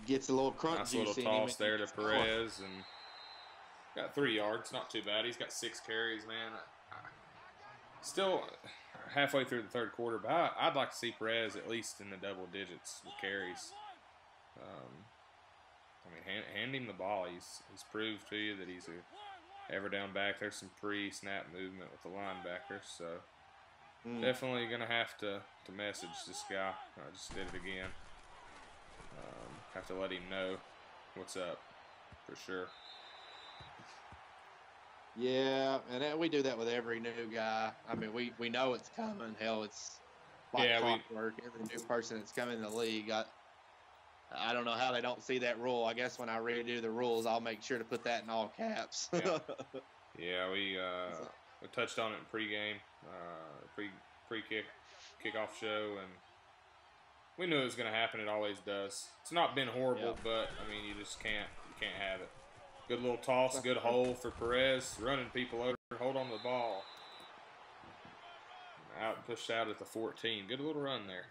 gets a little crunch Nice juice little in him toss and there to keeps going. Perez, and got 3 yards. Not too bad. He's got 6 carries, man. Still halfway through the 3rd quarter, but I'd like to see Perez at least in the double digits with carries. Hand him the ball. He's proved to you that he's a ever down back. There's some pre-snap movement with the linebackers, so definitely gonna have to message this guy. I just did it again. Have to let him know what's up for sure. Yeah, and we do that with every new guy. I mean, we know it's coming. Hell, it's like clockwork. Every new person that's coming in the league, I don't know how they don't see that rule. I guess when I redo the rules, I'll make sure to put that in all caps. Yeah, we touched on it in pregame, kickoff show, and we knew it was going to happen. It always does. It's not been horrible, but you just can't have it. Good little toss, good hole for Perez, running people over, hold on to the ball. Pushed out at the 14. Good little run there.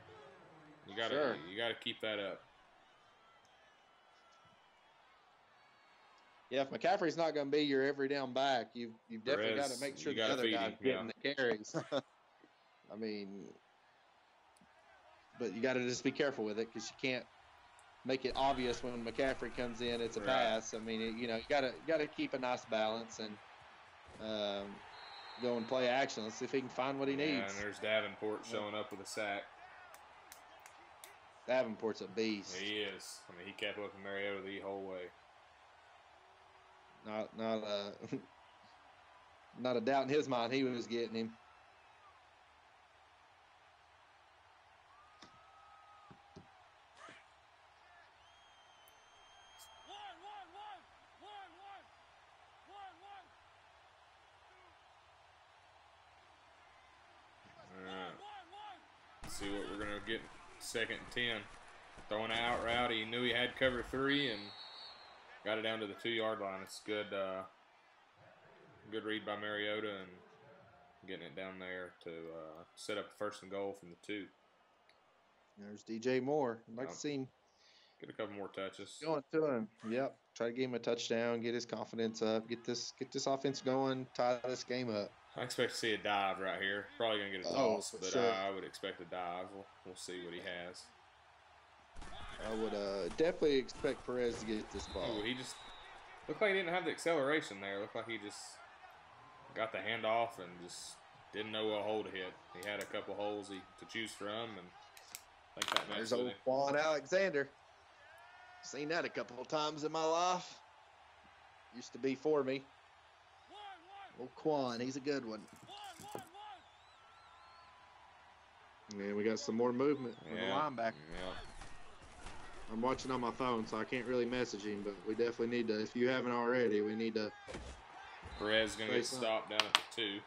You gotta keep that up. Yeah, if McCaffrey's not going to be your every down back, you've definitely got to make sure the other guy's getting the carries. But you got to just be careful with it because you can't make it obvious when McCaffrey comes in. It's a pass. You got to keep a nice balance and go and play action. Let's see if he can find what he needs. And there's Davenport showing up with a sack. Davenport's a beast. He is. He kept up with Mariota the whole way. Not a doubt in his mind he was getting him. See what we're going to get 2nd and 10. Throwing an out route. He knew he had cover 3 and got it down to the 2-yard line. It's good good read by Mariota and getting it down there to set up 1st and goal from the 2. There's DJ Moore. I'd like to see him get a couple more touches. going to him. Yep. Try to give him a touchdown, get his confidence up, get this offense going, tie this game up. I expect to see a dive right here. Probably gonna get a Oh, toss, for but sure. I would expect a dive. We'll see what he has. I would definitely expect Perez to get this ball. Oh, he just looked like he didn't have the acceleration there. Looked like he just got the handoff and just didn't know what hole to hit. He had a couple holes to choose from, and I think that There's matched old with him. Quan Alexander. Seen that a couple of times in my life. Used to be for me. Old Quan, he's a good one. Man, we got some more movement with the linebacker. Yeah. I'm watching on my phone, so I can't really message him, but we definitely need to, if you haven't already, we need to. Perez is going to get Face up. stopped down at the 2.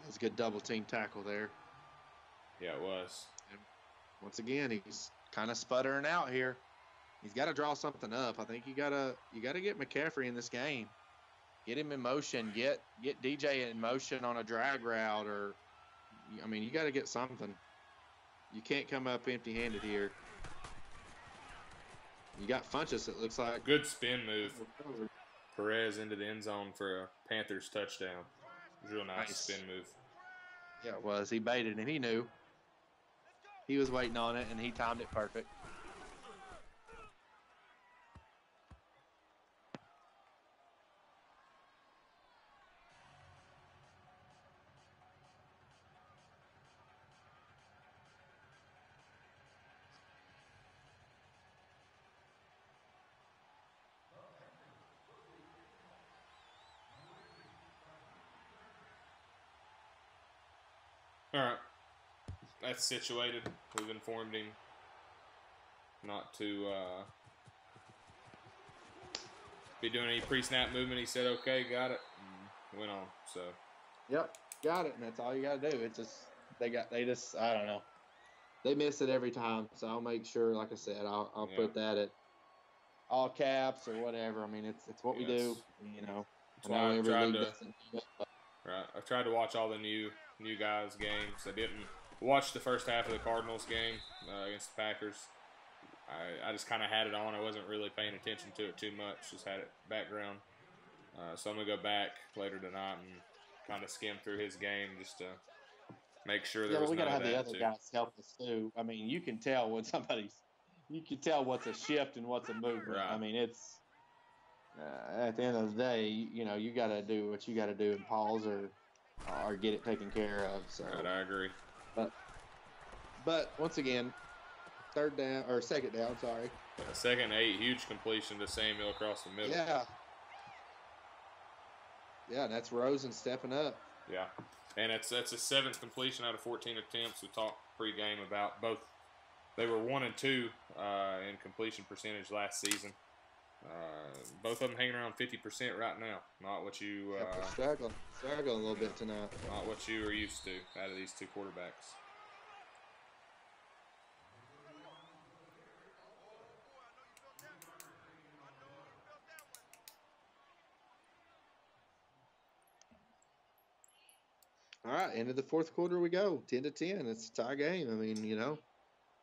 That's a good double team tackle there. Yeah, it was. Once again, he's kind of sputtering out here. He's got to draw something up. I think you gotta get McCaffrey in this game. Get him in motion. Get DJ in motion on a drag route, or I mean, you got to get something. You can't come up empty-handed here. You got Funchess, it looks like. Good spin move. Perez into the end zone for a Panthers touchdown. Real nice spin move. Yeah, it was. He baited, and he knew. He was waiting on it, and he timed it perfect. All right. That's situated. We've informed him not to be doing any pre-snap movement. He said, okay, got it, and went on. So. Yep, got it, and that's all you got to do. It's just they just I don't know. They miss it every time, so I'll make sure, like I said, I'll put that at all caps or whatever. I mean, it's what we do, you know. That's why I've tried to. Right, I've tried to watch all the new guys' games. I didn't watch the first half of the Cardinals game against the Packers. I just kind of had it on. I wasn't really paying attention to it too much. Just had it background. So I'm gonna go back later tonight and kind of skim through his game just to make sure there was we none gotta of have that the other too. guys help us too. I mean, you can tell when you can tell what's a shift and what's a movement. Right. I mean, it's at the end of the day, you know, you got to do what you got to do and pause or get it taken care of. So Right, I agree. But once again, second down. Sorry. Yeah, 2nd and 8, huge completion to Samuel across the middle. Yeah, and that's Rosen stepping up. Yeah, and that's a 7th completion out of 14 attempts. We talked pre-game about both. They were 1 and 2 in completion percentage last season. Both of them hanging around 50% right now. Not what you Struggling a little bit tonight. not what you are used to out of these two quarterbacks. All right, end of the fourth quarter we go, 10-10. It's a tie game. I mean, you know,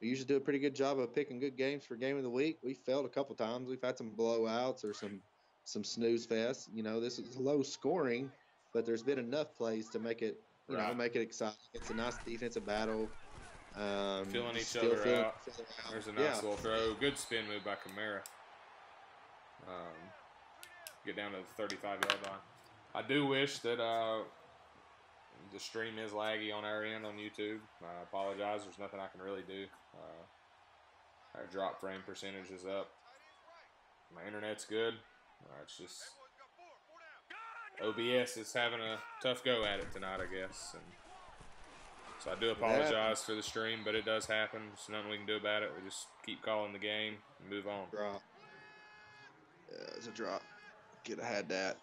we usually do a pretty good job of picking good games for game of the week. We failed a couple times. We've had some blowouts or some snooze fests. You know, this is low scoring, but there's been enough plays to make it, you know, make it exciting. It's a nice defensive battle. Feeling each other out. There's a nice little throw. Good spin move by Kamara. Get down to the 35-yard line. I do wish that the stream is laggy on our end on YouTube. I apologize. There's nothing I can really do. Our drop frame percentage is up. My internet's good. It's just OBS is having a tough go at it tonight, I guess. And so I do apologize for the stream, but it does happen. There's nothing we can do about it. We just keep calling the game and move on. Drop. Yeah, it's a drop. Could have had that.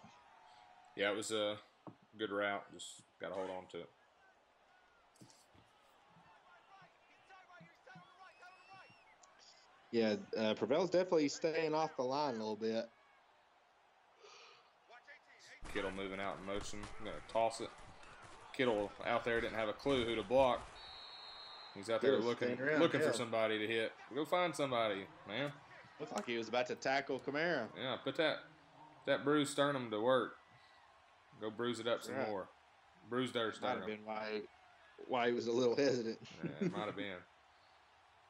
Yeah, it was a good route. Just got to hold on to it. Yeah, Prevel's definitely staying off the line a little bit. Kittle moving out in motion. I'm going to toss it. Kittle out there didn't have a clue who to block. He's out there looking for somebody to hit. Go find somebody, man. Looked like he was about to tackle Kamara. Yeah, put that bruised sternum to work. Go bruise it up some Right. more. Bruised their Might have sternum. been why he was a little hesitant. Yeah, it might have been.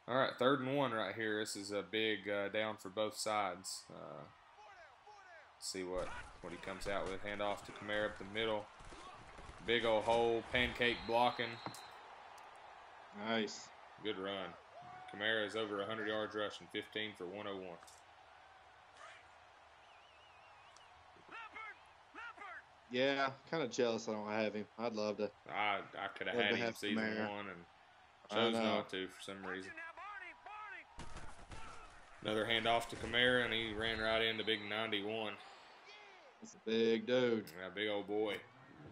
All right, 3rd and 1 right here. This is a big down for both sides. See what he comes out with. Hand off to Kamara up the middle. Big old hole, pancake blocking. Nice. Good run. Kamara is over 100 yards rushing, 15 for 101. Yeah, kind of jealous I don't have him. I'd love to. I could have Love had to him have season Kamara. 1 and I chose know. not to for some reason. Another handoff to Kamara, and he ran right into big 91. It's a big dude. Yeah, big old boy.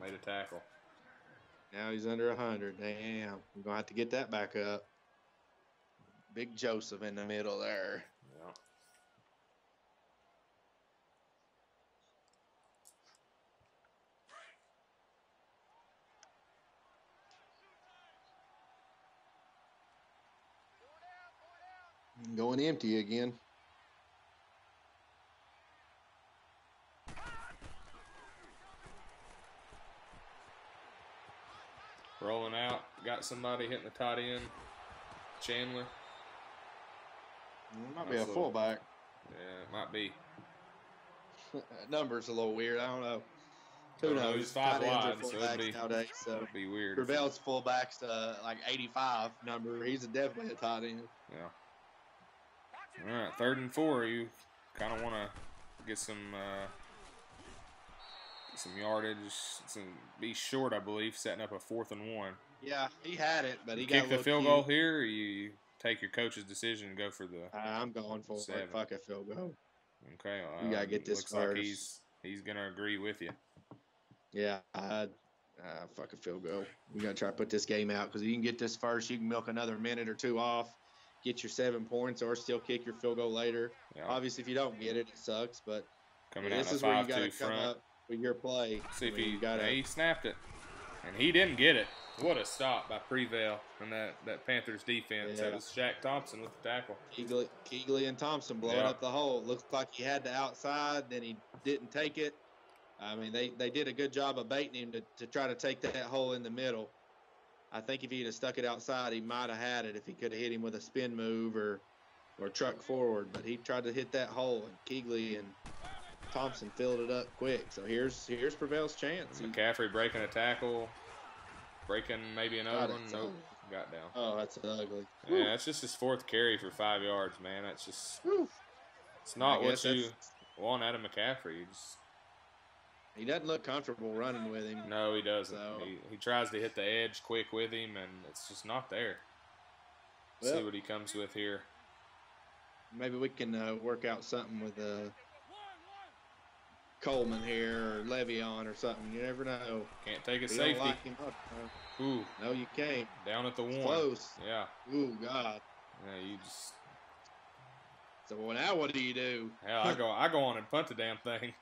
Made a tackle. Now he's under 100. Damn. I'm going to have to get that back up. Big Joseph in the middle there. Yeah. Going empty again. Rolling out. Got somebody hitting the tight end. Chandler. It might be a Nice little- fullback. Yeah, it might be. Number's a little weird. I don't know. Who Don't know, knows? he's 5 Tight ends are wide, so it'd fullbacks be- nowadays. So It'd be weird. Gravel's fullbacks to like 85 number. He's definitely a tight end. Yeah. All right, 3rd and 4. You kind of want to get some yardage. Be short, I believe, setting up a 4th and 1. Yeah, he had it, but he You got a kick the little field cute. goal here, or you take your coach's decision and go for the. I'm going for 7. it. Fuck a field goal. Okay, You gotta get this looks like first. he's gonna agree with you. Yeah, fuck a field goal. We gotta try to put this game out because you can get this first. You can milk another minute or two off, get your 7 points, or still kick your field goal later. Yeah. Obviously, if you don't get it, it sucks. But Coming out this in a is where you 5-2 gotta come front. up with your play. See if I mean, he you gotta. he snapped it, and he didn't get it. What a stop by Prevail and that Panthers defense. Yeah. That was Shaq Thompson with the tackle. Keegley and Thompson blowing Yeah. up the hole. Looks like he had the outside, then he didn't take it. I mean, they did a good job of baiting him to try to take that hole in the middle. I think if he'd have stuck it outside, he might have had it if he could have hit him with a spin move or truck forward. But he tried to hit that hole, and Keegley and Thompson filled it up quick. So here's Prevail's chance. McCaffrey breaking a tackle, breaking maybe another God, one. it's Nope, ugly. got down. Oh, that's ugly. Yeah, it's just his 4th carry for 5 yards, man. That's just Whew. it's not I what guess you that's- want out of McCaffrey. He doesn't look comfortable running with him. No, he doesn't. So- He tries to hit the edge quick with him, and it's just not there. See Well- what he comes with here. Maybe we can work out something with Coleman here or Le'Veon or something. You never know. Can't take a We safety. don't like him up. Ooh, No, you can't. down at the It's 1. close. Yeah, Ooh, God. yeah. You just So well, now what do you do? hell. I go on and punt the damn thing.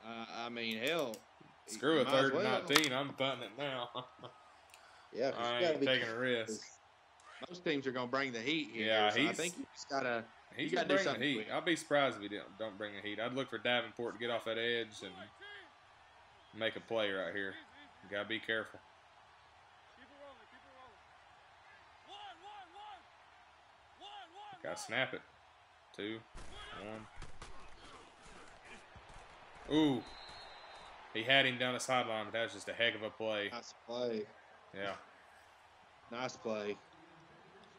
I mean, hell. Screw you a might as 3rd and well. 19. I'm punting it now. Yeah, 'cause I you gotta ain't be taking a careful, risk. 'cause most teams are gonna bring the heat here. Yeah, so I he's- think you just gotta. He's You gotta gonna do bring the something heat. quick. I'll be surprised if he don't bring the heat. I'd look for Davenport to get off that edge and make a play right here. You gotta be careful. Gotta snap it. 2, 1. Ooh. He had him down the sideline, but that was just a heck of a play. Nice play. Yeah. Nice play.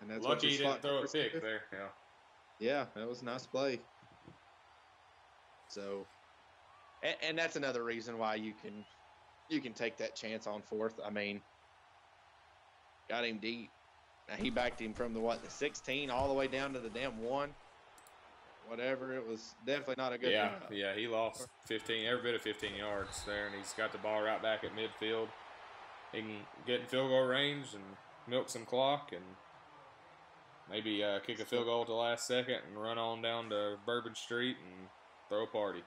And that's what Lucky your he didn't slot throw a kickers pick do. there. Yeah. Yeah, that was a nice play. So, and that's another reason why you can take that chance on 4th. I mean, got him deep. Now he backed him from the 16 all the way down to the damn 1. Whatever, it was definitely not a good. Yeah, run. yeah, he lost 15, every bit of 15 yards there, and he's got the ball right back at midfield. He can get in field goal range and milk some clock and maybe kick a field goal at the last second and run on down to Bourbon Street and throw a party.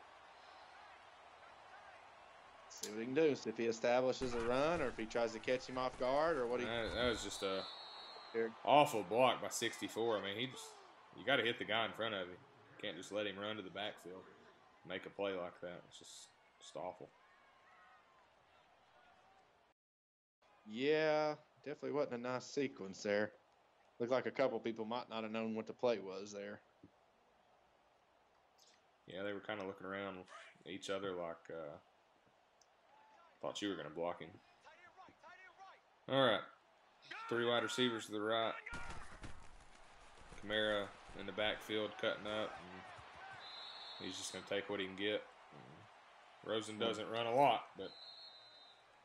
See what he can do. See if he establishes a run or if he tries to catch him off guard or what he. That was just a Here. awful block by 64. I mean, You got to hit the guy in front of you. You can't just let him run to the backfield, make a play like that. It's just awful. Yeah, definitely wasn't a nice sequence there. Looked like a couple people might not have known what the play was there. Yeah, they were kind of looking around each other like thought you were going to block him. All right, 3 wide receivers to the right. Kamara in the backfield cutting up. And he's just going to take what he can get. And Rosen doesn't run a lot, but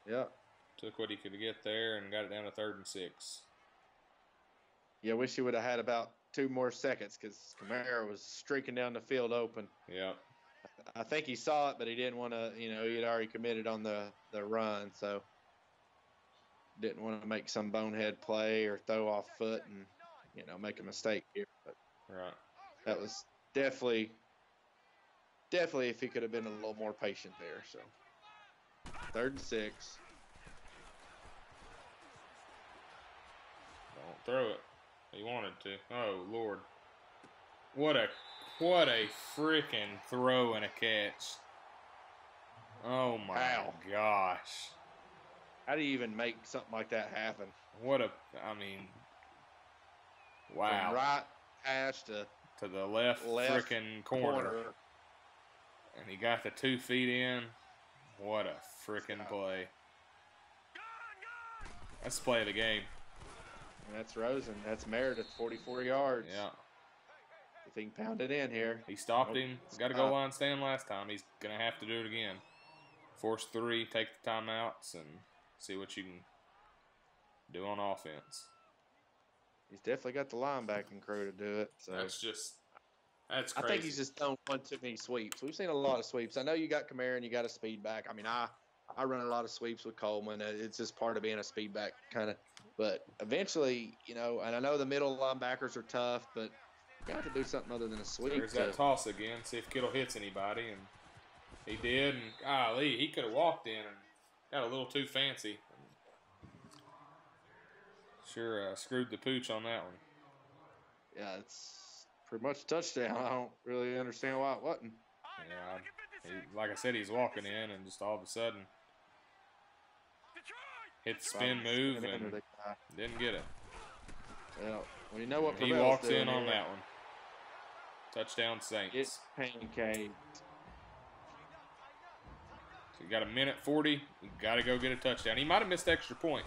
Yeah. took what he could get there and got it down to 3rd and 6. Yeah, wish he would have had about 2 more seconds because Kamara was streaking down the field open. Yeah. I think he saw it, but he didn't want to, he had already committed on the run, so didn't want to make some bonehead play or throw off foot and, make a mistake here. But Right. that was definitely if he could have been a little more patient there. So 3rd and 6. Don't throw it. He wanted to. Oh, Lord. What a freaking throw and a catch. Oh, my gosh. How do you even make something like that happen? Wow. From right hash to the left freaking corner. And he got the 2 feet in. What a freaking play. That's the play of the game. And that's Rosen. That's Meredith, 44 yards. Yeah. If he can pound it in here. He stopped him. Got a goal line stand last time. He's going to have to do it again. Force 3, take the timeouts, and see what you can do on offense. He's definitely got the linebacking crew to do it. So that's crazy. I think he's just thrown one too many sweeps. We've seen a lot of sweeps. I know you got Kamara and you got a speed back. I run a lot of sweeps with Coleman. It's just part of being a speed back kind of. But eventually, and I know the middle linebackers are tough, but you got to do something other than a sweep. There's that toss again. See if Kittle hits anybody, and he did. And golly, he could have walked in and got a little too fancy. Sure screwed the pooch on that one. Yeah, it's pretty much a touchdown. I don't really understand why it wasn't. Yeah, like I said, he's walking in, and just all of a sudden hit the spin move and didn't get it. Well, you know what he walks in on that one. Touchdown Saints. It's pancake. So you got 1:40. You got to go get a touchdown. He might have missed the extra point.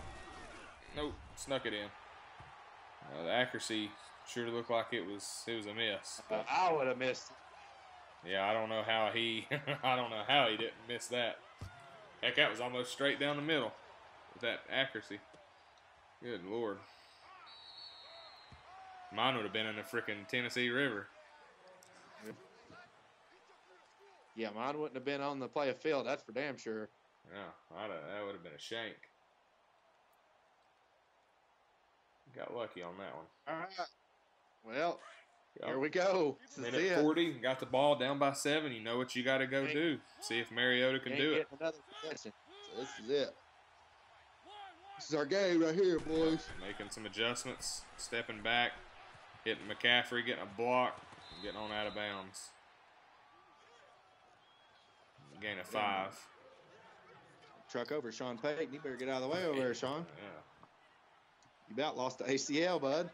Nope, snuck it in. The accuracy sure looked like it was a miss. I would have missed it. Yeah, I don't know how he didn't miss that. Heck, that was almost straight down the middle with that accuracy. Good Lord. Mine would have been in the freaking Tennessee River. Yeah, mine wouldn't have been on the play of field. That's for damn sure. Yeah, that would have been a shank. Got lucky on that one. All right. Well, here we go. Minute 40, got the ball down by 7. You know what you got to go do. See if Mariota can do it. Another possession. So this is it. This is our game right here, boys. Making some adjustments, stepping back, hitting McCaffrey, getting a block, and getting on out of bounds. Gain of 5. Truck over Sean Payton. You better get out of the way over there, Sean. Yeah. You about lost the ACL, bud.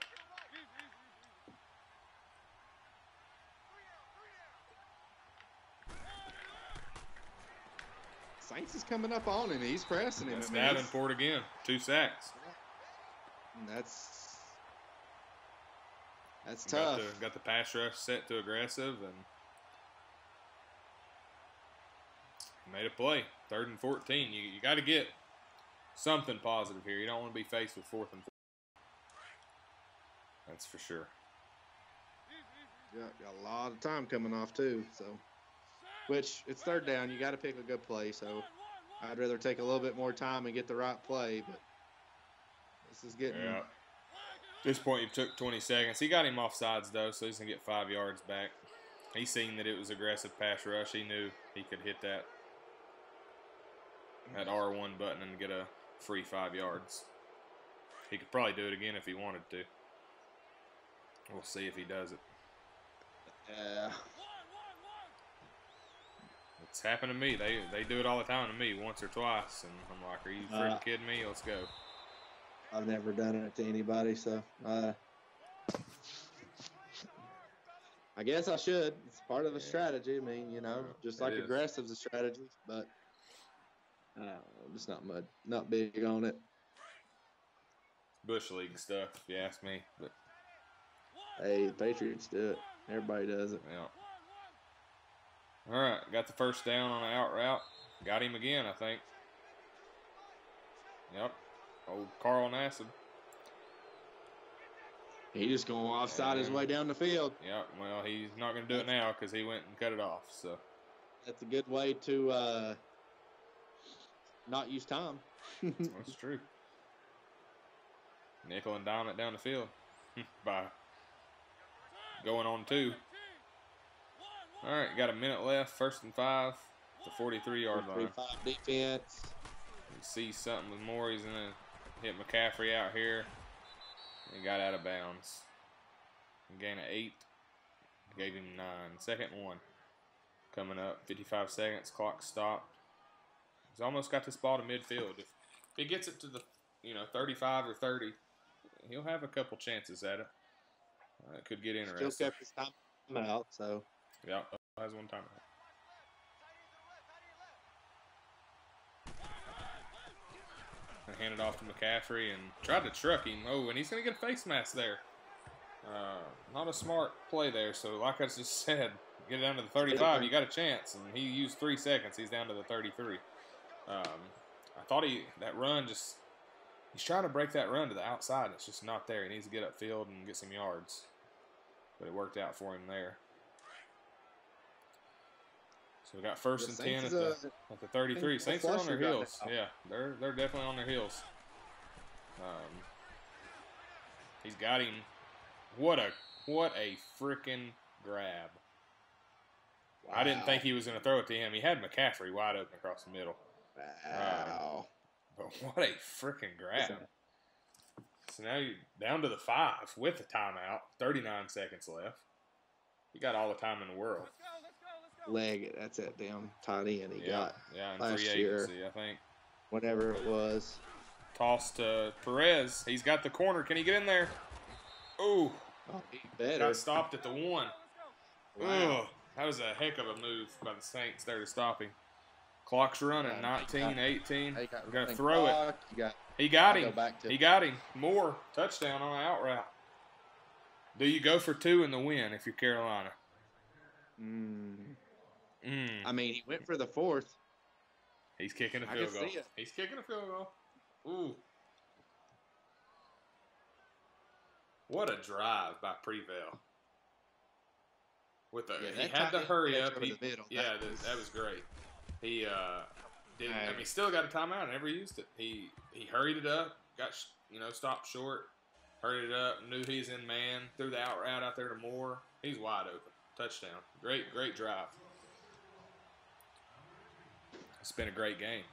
Saints is coming up on him. He's pressing him. That's Davenport again. 2 sacks. That's tough. Got the pass rush set to aggressive and made a play. 3rd and 14. You got to get something positive here. You don't want to be faced with 4th and 4. That's for sure. Yeah, got a lot of time coming off too. So, which it's 3rd down. You got to pick a good play. So, I'd rather take a little bit more time and get the right play. But this is getting. Yeah. At this point, you took 20 seconds. He got him off sides though, so he's gonna get 5 yards back. He seen that it was aggressive pass rush. He knew he could hit that R1 button and get a free 5 yards. He could probably do it again if he wanted to. We'll see if he does it. Yeah. It's happened to me. They do it all the time to me, once or twice, and I'm like, "Are you freaking kidding me? Let's go." I've never done it to anybody, so I guess I should. It's part of a strategy. I mean, just it like is. aggressive's a strategy, but I don't know, just not big on it. Bush League stuff, if you ask me. But Hey, the Patriots do it. Everybody does it. yeah. All right, got the first down on the out route. Got him again, I think. Yep. Old Carl Nassib. He just going offside his way down the field. Yep. Well, he's not going to do it now because he went and cut it off. So that's a good way to not use time. That's true. Nickel and dime it down the field by going on 2. All right, got a minute left. 1st and 5. The 43-yard line. 3-5 defense. You see something with Moore. He's going to hit McCaffrey out here. He got out of bounds. Gain of 8. Gave him 9. 2nd and 1. Coming up. 55 seconds. Clock stopped. He's almost got this ball to midfield. If he gets it to the 35 or 30, he'll have a couple chances at it. It could get interesting. Still kept his time out, so. Yeah, has one time out. And hand it off to McCaffrey and tried to truck him. Oh, and he's going to get a face mask there. Not a smart play there. So, like I just said, get it down to the 35, you got a chance. And he used 3 seconds. He's down to the 33. I thought that run just, he's trying to break that run to the outside. It's just not there. He needs to get upfield and get some yards. But it worked out for him there. So we got 1st and 10 at the 33. Saints are on their heels. Yeah, they're definitely on their heels. He's got him. What a freaking grab! Wow. I didn't think he was going to throw it to him. He had McCaffrey wide open across the middle. Wow! But what a freaking grab! So now you're down to the 5 with the timeout. 39 seconds left. You got all the time in the world. Leg, that's that damn tight end he got in last free agency, I think. Whatever it was. Toss to Perez. He's got the corner. Can he get in there? Ooh. Oh, he better. Got stopped at the 1. Wow. Ugh. That was a heck of a move by the Saints there to stop him. Clock's running. 19, 18. Got to throw it. He got him. He got him. More. Touchdown on the out route. Do you go for 2 in the win if you're Carolina? I mean, he went for the 4th. He's kicking a field goal. He's kicking a field goal. Ooh. What a drive by Prevail. With he had to hurry up. That was great. He didn't. I mean, still got a timeout and never used it. He hurried it up. Got stopped short. Hurried it up. Knew he's in man. Threw the out route out there to Moore. He's wide open. Touchdown. Great drive. It's been a great game.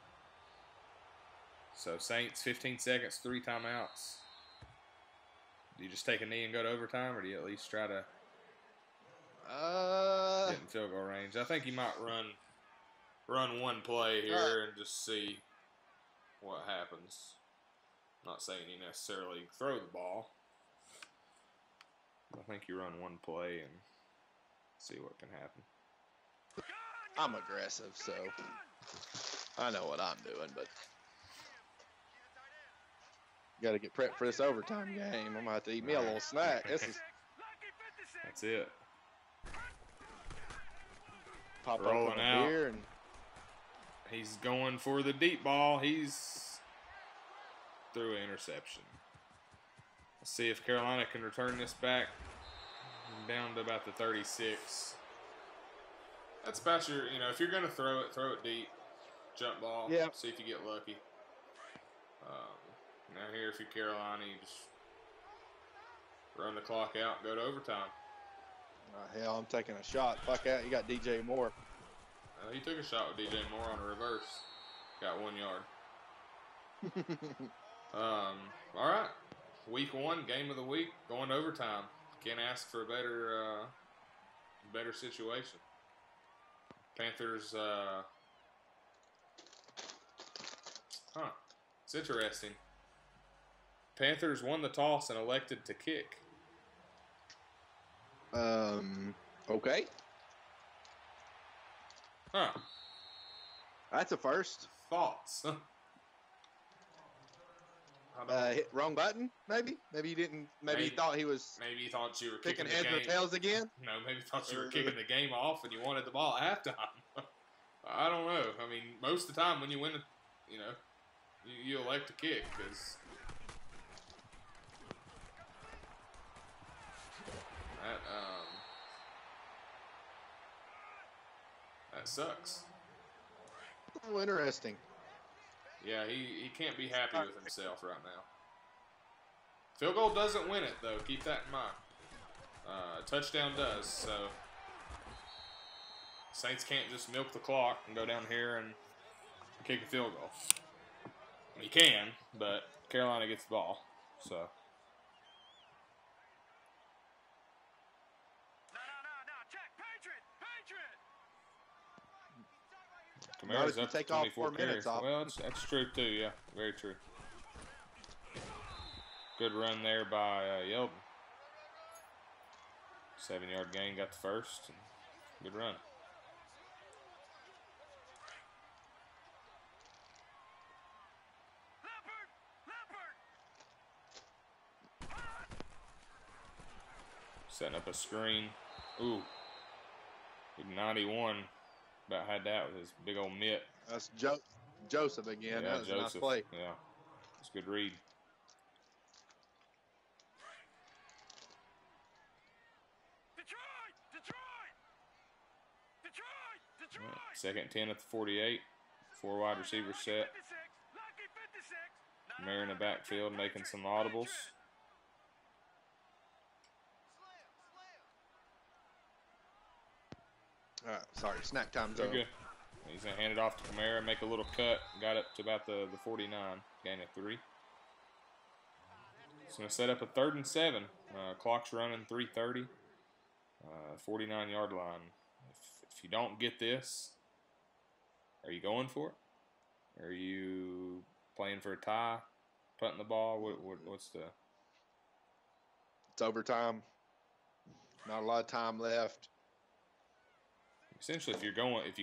So Saints, 15 seconds, 3 timeouts. Do you just take a knee and go to overtime, or do you at least try to get in field goal range? I think you might run one play here and just see what happens. Not saying you necessarily throw the ball. I think you run one play and see what can happen. I'm aggressive, so I know what I'm doing, but got to get prepped for this overtime game. I'm going to have to eat me a little snack. That's it. Pop rolling up out. Beer and he's going for the deep ball. He's threw an interception. Let's see if Carolina can return this back down to about the 36. That's about your, if you're going to throw it deep. Jump ball. Yeah. See if you get lucky. Now here, if you're Carolina, you just run the clock out, go to overtime. Hell, I'm taking a shot. Fuck out. You got DJ Moore. He took a shot with DJ Moore on a reverse. Got 1 yard. All right. Week 1, game of the week, going to overtime. Can't ask for a better situation. Panthers, it's interesting. Panthers won the toss and elected to kick. Okay. Huh. That's a first. Thoughts? Hit wrong button, maybe? Maybe you didn't. Maybe you thought he was Maybe you thought you were kicking kicking the heads or game. tails again. No, maybe you thought you were kicking the game off and you wanted the ball at halftime. I don't know. I mean, most of the time when you win, you know, you elect to kick because that sucks. Oh, interesting. Yeah, he can't be happy with himself right now. Field goal doesn't win it, though. Keep that in mind. Touchdown does, so Saints can't just milk the clock and go down here and kick a field goal. You can, but Carolina gets the ball, so. Kamara's up to 24 carries. Well, that's true, too, yeah. Very true. Good run there by Yeldon. 7-yard gain, got the first. Good run. Setting up a screen. Ooh. Big 91. About had that with his big old mitt. That's Joseph again. Yeah, that was Joseph. a nice play. Yeah. It's a good read. Right, 2nd and 10 at the 48. 4 wide receivers set. Mary in the backfield making some audibles. Sorry, snack time's They're over. good. He's going to hand it off to Kamara, make a little cut. Got up to about the 49, gain of 3. He's going to set up a 3rd and 7. Clock's running 3:30. 49-yard line. If you don't get this, are you going for it? Are you playing for a tie, punting the ball? What's the? It's overtime. Not a lot of time left. Essentially, if you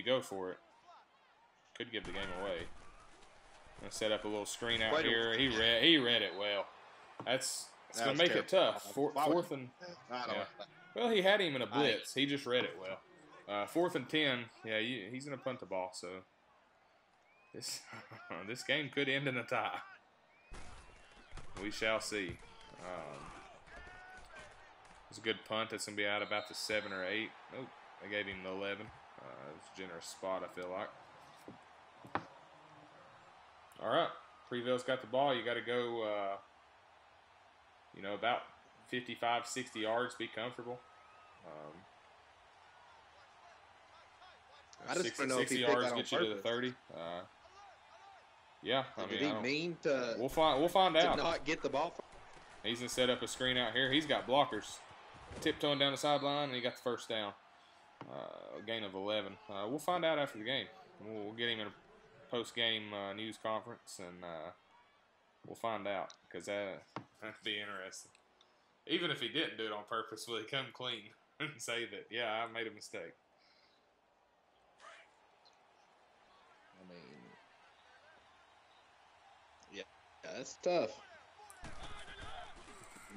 go for it, could give the game away. I'm gonna set up a little screen out here. He read it well. It's gonna make it tough. Fourth and well, he had him in a blitz. He just read it well. 4th and 10. Yeah, he's gonna punt the ball. So this game could end in a tie. We shall see. It's a good punt. It's gonna be out about the 7 or 8. Oh. I gave him the 11. It's a generous spot, I feel like. All right. Prevail's got the ball. You got to go, about 55, 60 yards, be comfortable. I just 60, don't know if 60 he picked yards that on get you to the purpose. 30. Yeah, Did he mean to? We'll find out. To not get the ball. He's going to set up a screen out here. He's got blockers. Tiptoeing down the sideline, and he got the first down. A gain of 11. We'll find out after the game. We'll get him in a post-game news conference, and we'll find out, because that'd be interesting. Even if he didn't do it on purpose, will he come clean and say that, yeah, I made a mistake? I mean, yeah, that's tough.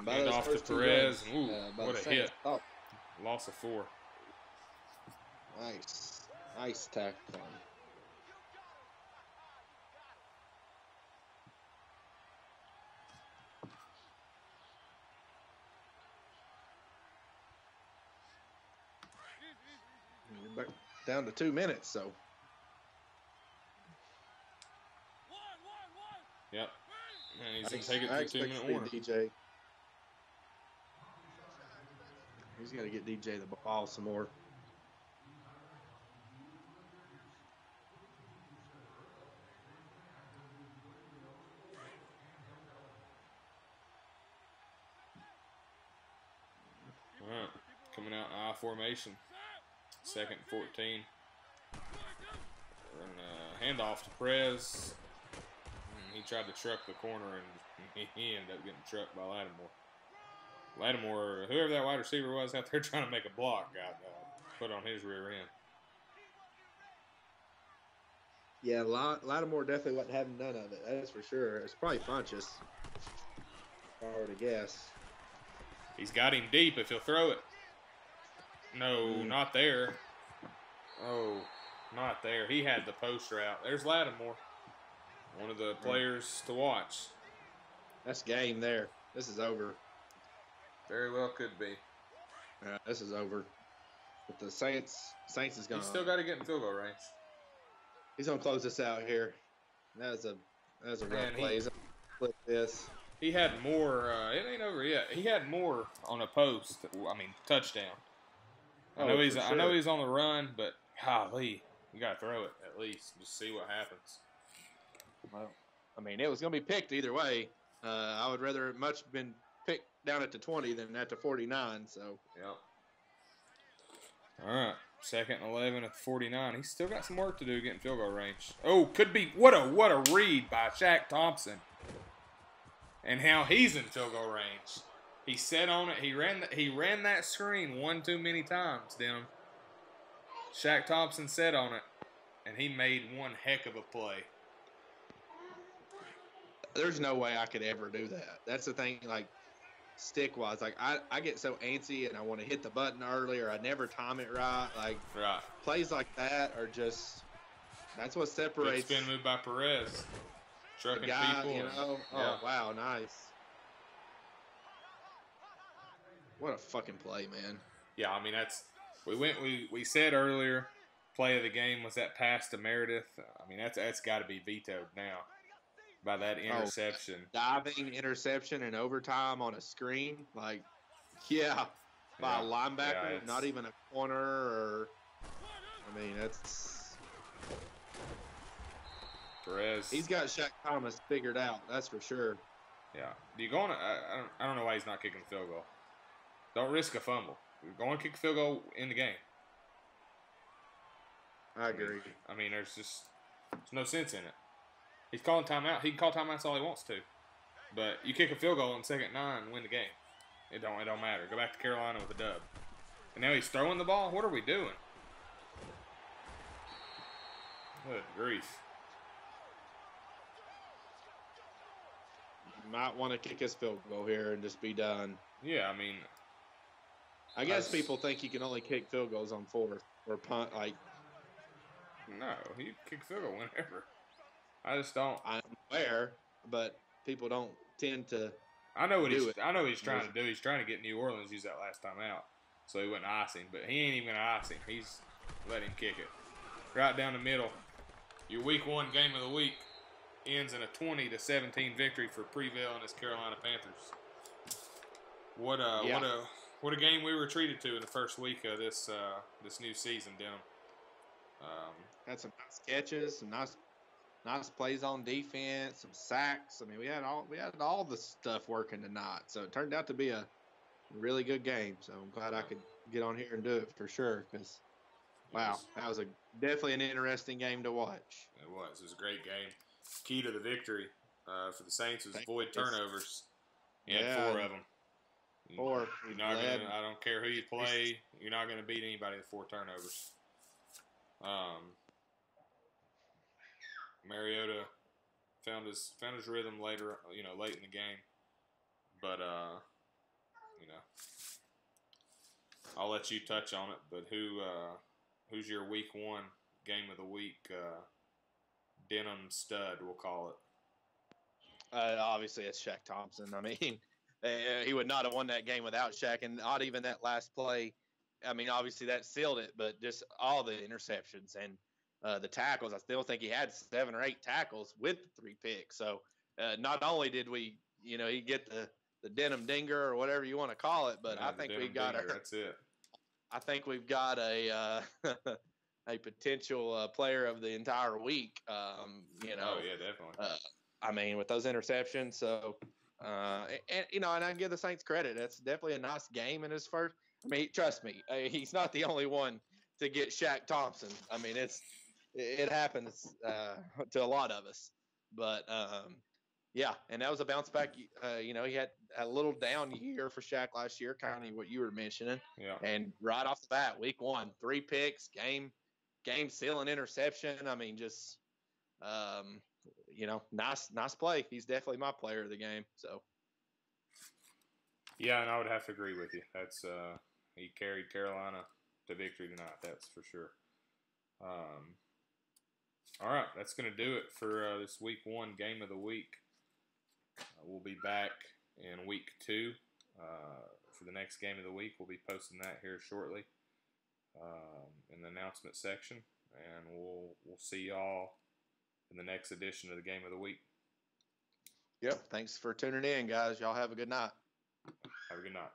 Hand off to Perez. Ooh, what a hit. Oh. Loss of 4. Nice tackle. We're back down to 2 minutes, so. Yep. And he's going to take it to the 2-minute warning. DJ. He's got to get DJ the ball some more. All right. Coming out in I formation. Second and 14. And handoff to Perez. He tried to truck the corner, and he ended up getting trucked by Lattimore. Lattimore, whoever that wide receiver was out there trying to make a block, got put on his rear end. Yeah, Lattimore definitely wasn't having none of it. That's for sure. It's probably Funchess, if I were to guess. He's got him deep if he'll throw it. No, not there. Oh, not there. He had the post route. There's Lattimore, one of the players to watch. That's game there. This is over. Very well could be. This is over. But the Saints is going. He's still got to get in field goal range. He's gonna close this out here. That was a rough play. He's gonna flip this. He had more. It ain't over yet. He had more on a post. I mean, touchdown. I know he's on the run, but golly, you gotta throw it at least. Just see what happens. Well, I mean, it was gonna be picked either way. I would rather it much been picked down at the 20 than at the 49. So. Yep. All right. Second and 11 at the 49. He's still got some work to do getting field goal range. Oh, could be. What a read by Shaq Thompson. And how he's in field goal range. He set on it. He ran that screen one too many times, Denham. Shaq Thompson set on it, and he made one heck of a play. There's no way I could ever do that. That's the thing, like, stick-wise. Like, I get so antsy, and I want to hit the button earlier. I never time it right. Like, plays like that are just – that's what separates – Good spin move by Perez. Trucking the guy, people. You know? Yeah. Oh, wow, nice. What a fucking play, man. Yeah, I mean, that's – we said earlier play of the game was that pass to Meredith. I mean, that's got to be vetoed now by that interception. Diving interception in overtime on a screen. Like, by a linebacker, not even a corner or – I mean, that's – Perez. He's got Shaq Thomas figured out, that's for sure. Yeah. Do you go on I don't know why he's not kicking the field goal. Don't risk a fumble. Go on and kick a field goal in the game. I agree. I mean, there's no sense in it. He's calling timeout. He can call timeouts all he wants to. But you kick a field goal in second 9 and win the game. It don't matter. Go back to Carolina with a dub. And now he's throwing the ball? What are we doing? Good grief. You might want to kick his field goal here and just be done. Yeah, I mean, I guess people think you can only kick field goals on fourth or punt. Like, no, he kick field goal whenever. I just don't. I'm aware, but people don't tend to. I know what he's trying to do. He's trying to get New Orleans use that last time out, so he went icing. But he ain't even gonna ice him. He's let him kick it right down the middle. Your Week 1 game of the week ends in a 20-17 victory for Prevail and his Carolina Panthers. What a game we were treated to in the first week of this new season, Denham. Had some nice catches, some nice plays on defense, some sacks. I mean, we had all the stuff working tonight. So it turned out to be a really good game. So I'm glad I could get on here and do it for sure. Because wow, that was definitely an interesting game to watch. It was a great game. Key to the victory for the Saints was avoid turnovers. He had 4 of them. I don't care who you play. You're not going to beat anybody with 4 turnovers. Mariota found his rhythm later, late in the game. But I'll let you touch on it. But who's your Week 1 game of the week? Denham stud, we'll call it. Obviously, it's Shaq Thompson. I mean, he would not have won that game without Shaq, and not even that last play. I mean, obviously that sealed it, but just all the interceptions and the tackles. I still think he had 7 or 8 tackles with 3 picks. So not only did we, he get the Denham Dinger or whatever you want to call it, but I think we've got that's it. I think we've got a a potential player of the entire week. Oh yeah, definitely. I mean, with those interceptions. So, and I give the Saints credit. That's definitely a nice game in his first. I mean, trust me, he's not the only one to get Shaq Thompson. I mean, it happens to a lot of us, but yeah, and that was a bounce back. He had a little down year for Shaq last year, kind of what you were mentioning. Yeah. And right off the bat, week 1, 3 picks, game sealing interception. I mean, just nice play. He's definitely my player of the game. So yeah, and I would have to agree with you. That's he carried Carolina to victory tonight. That's for sure. All right, that's going to do it for this week 1 game of the week. We'll be back in week 2 for the next game of the week. We'll be posting that here shortly in the announcement section, and we'll see y'all in the next edition of the game of the week. Yep. Thanks for tuning in, guys. Y'all have a good night. Have a good night.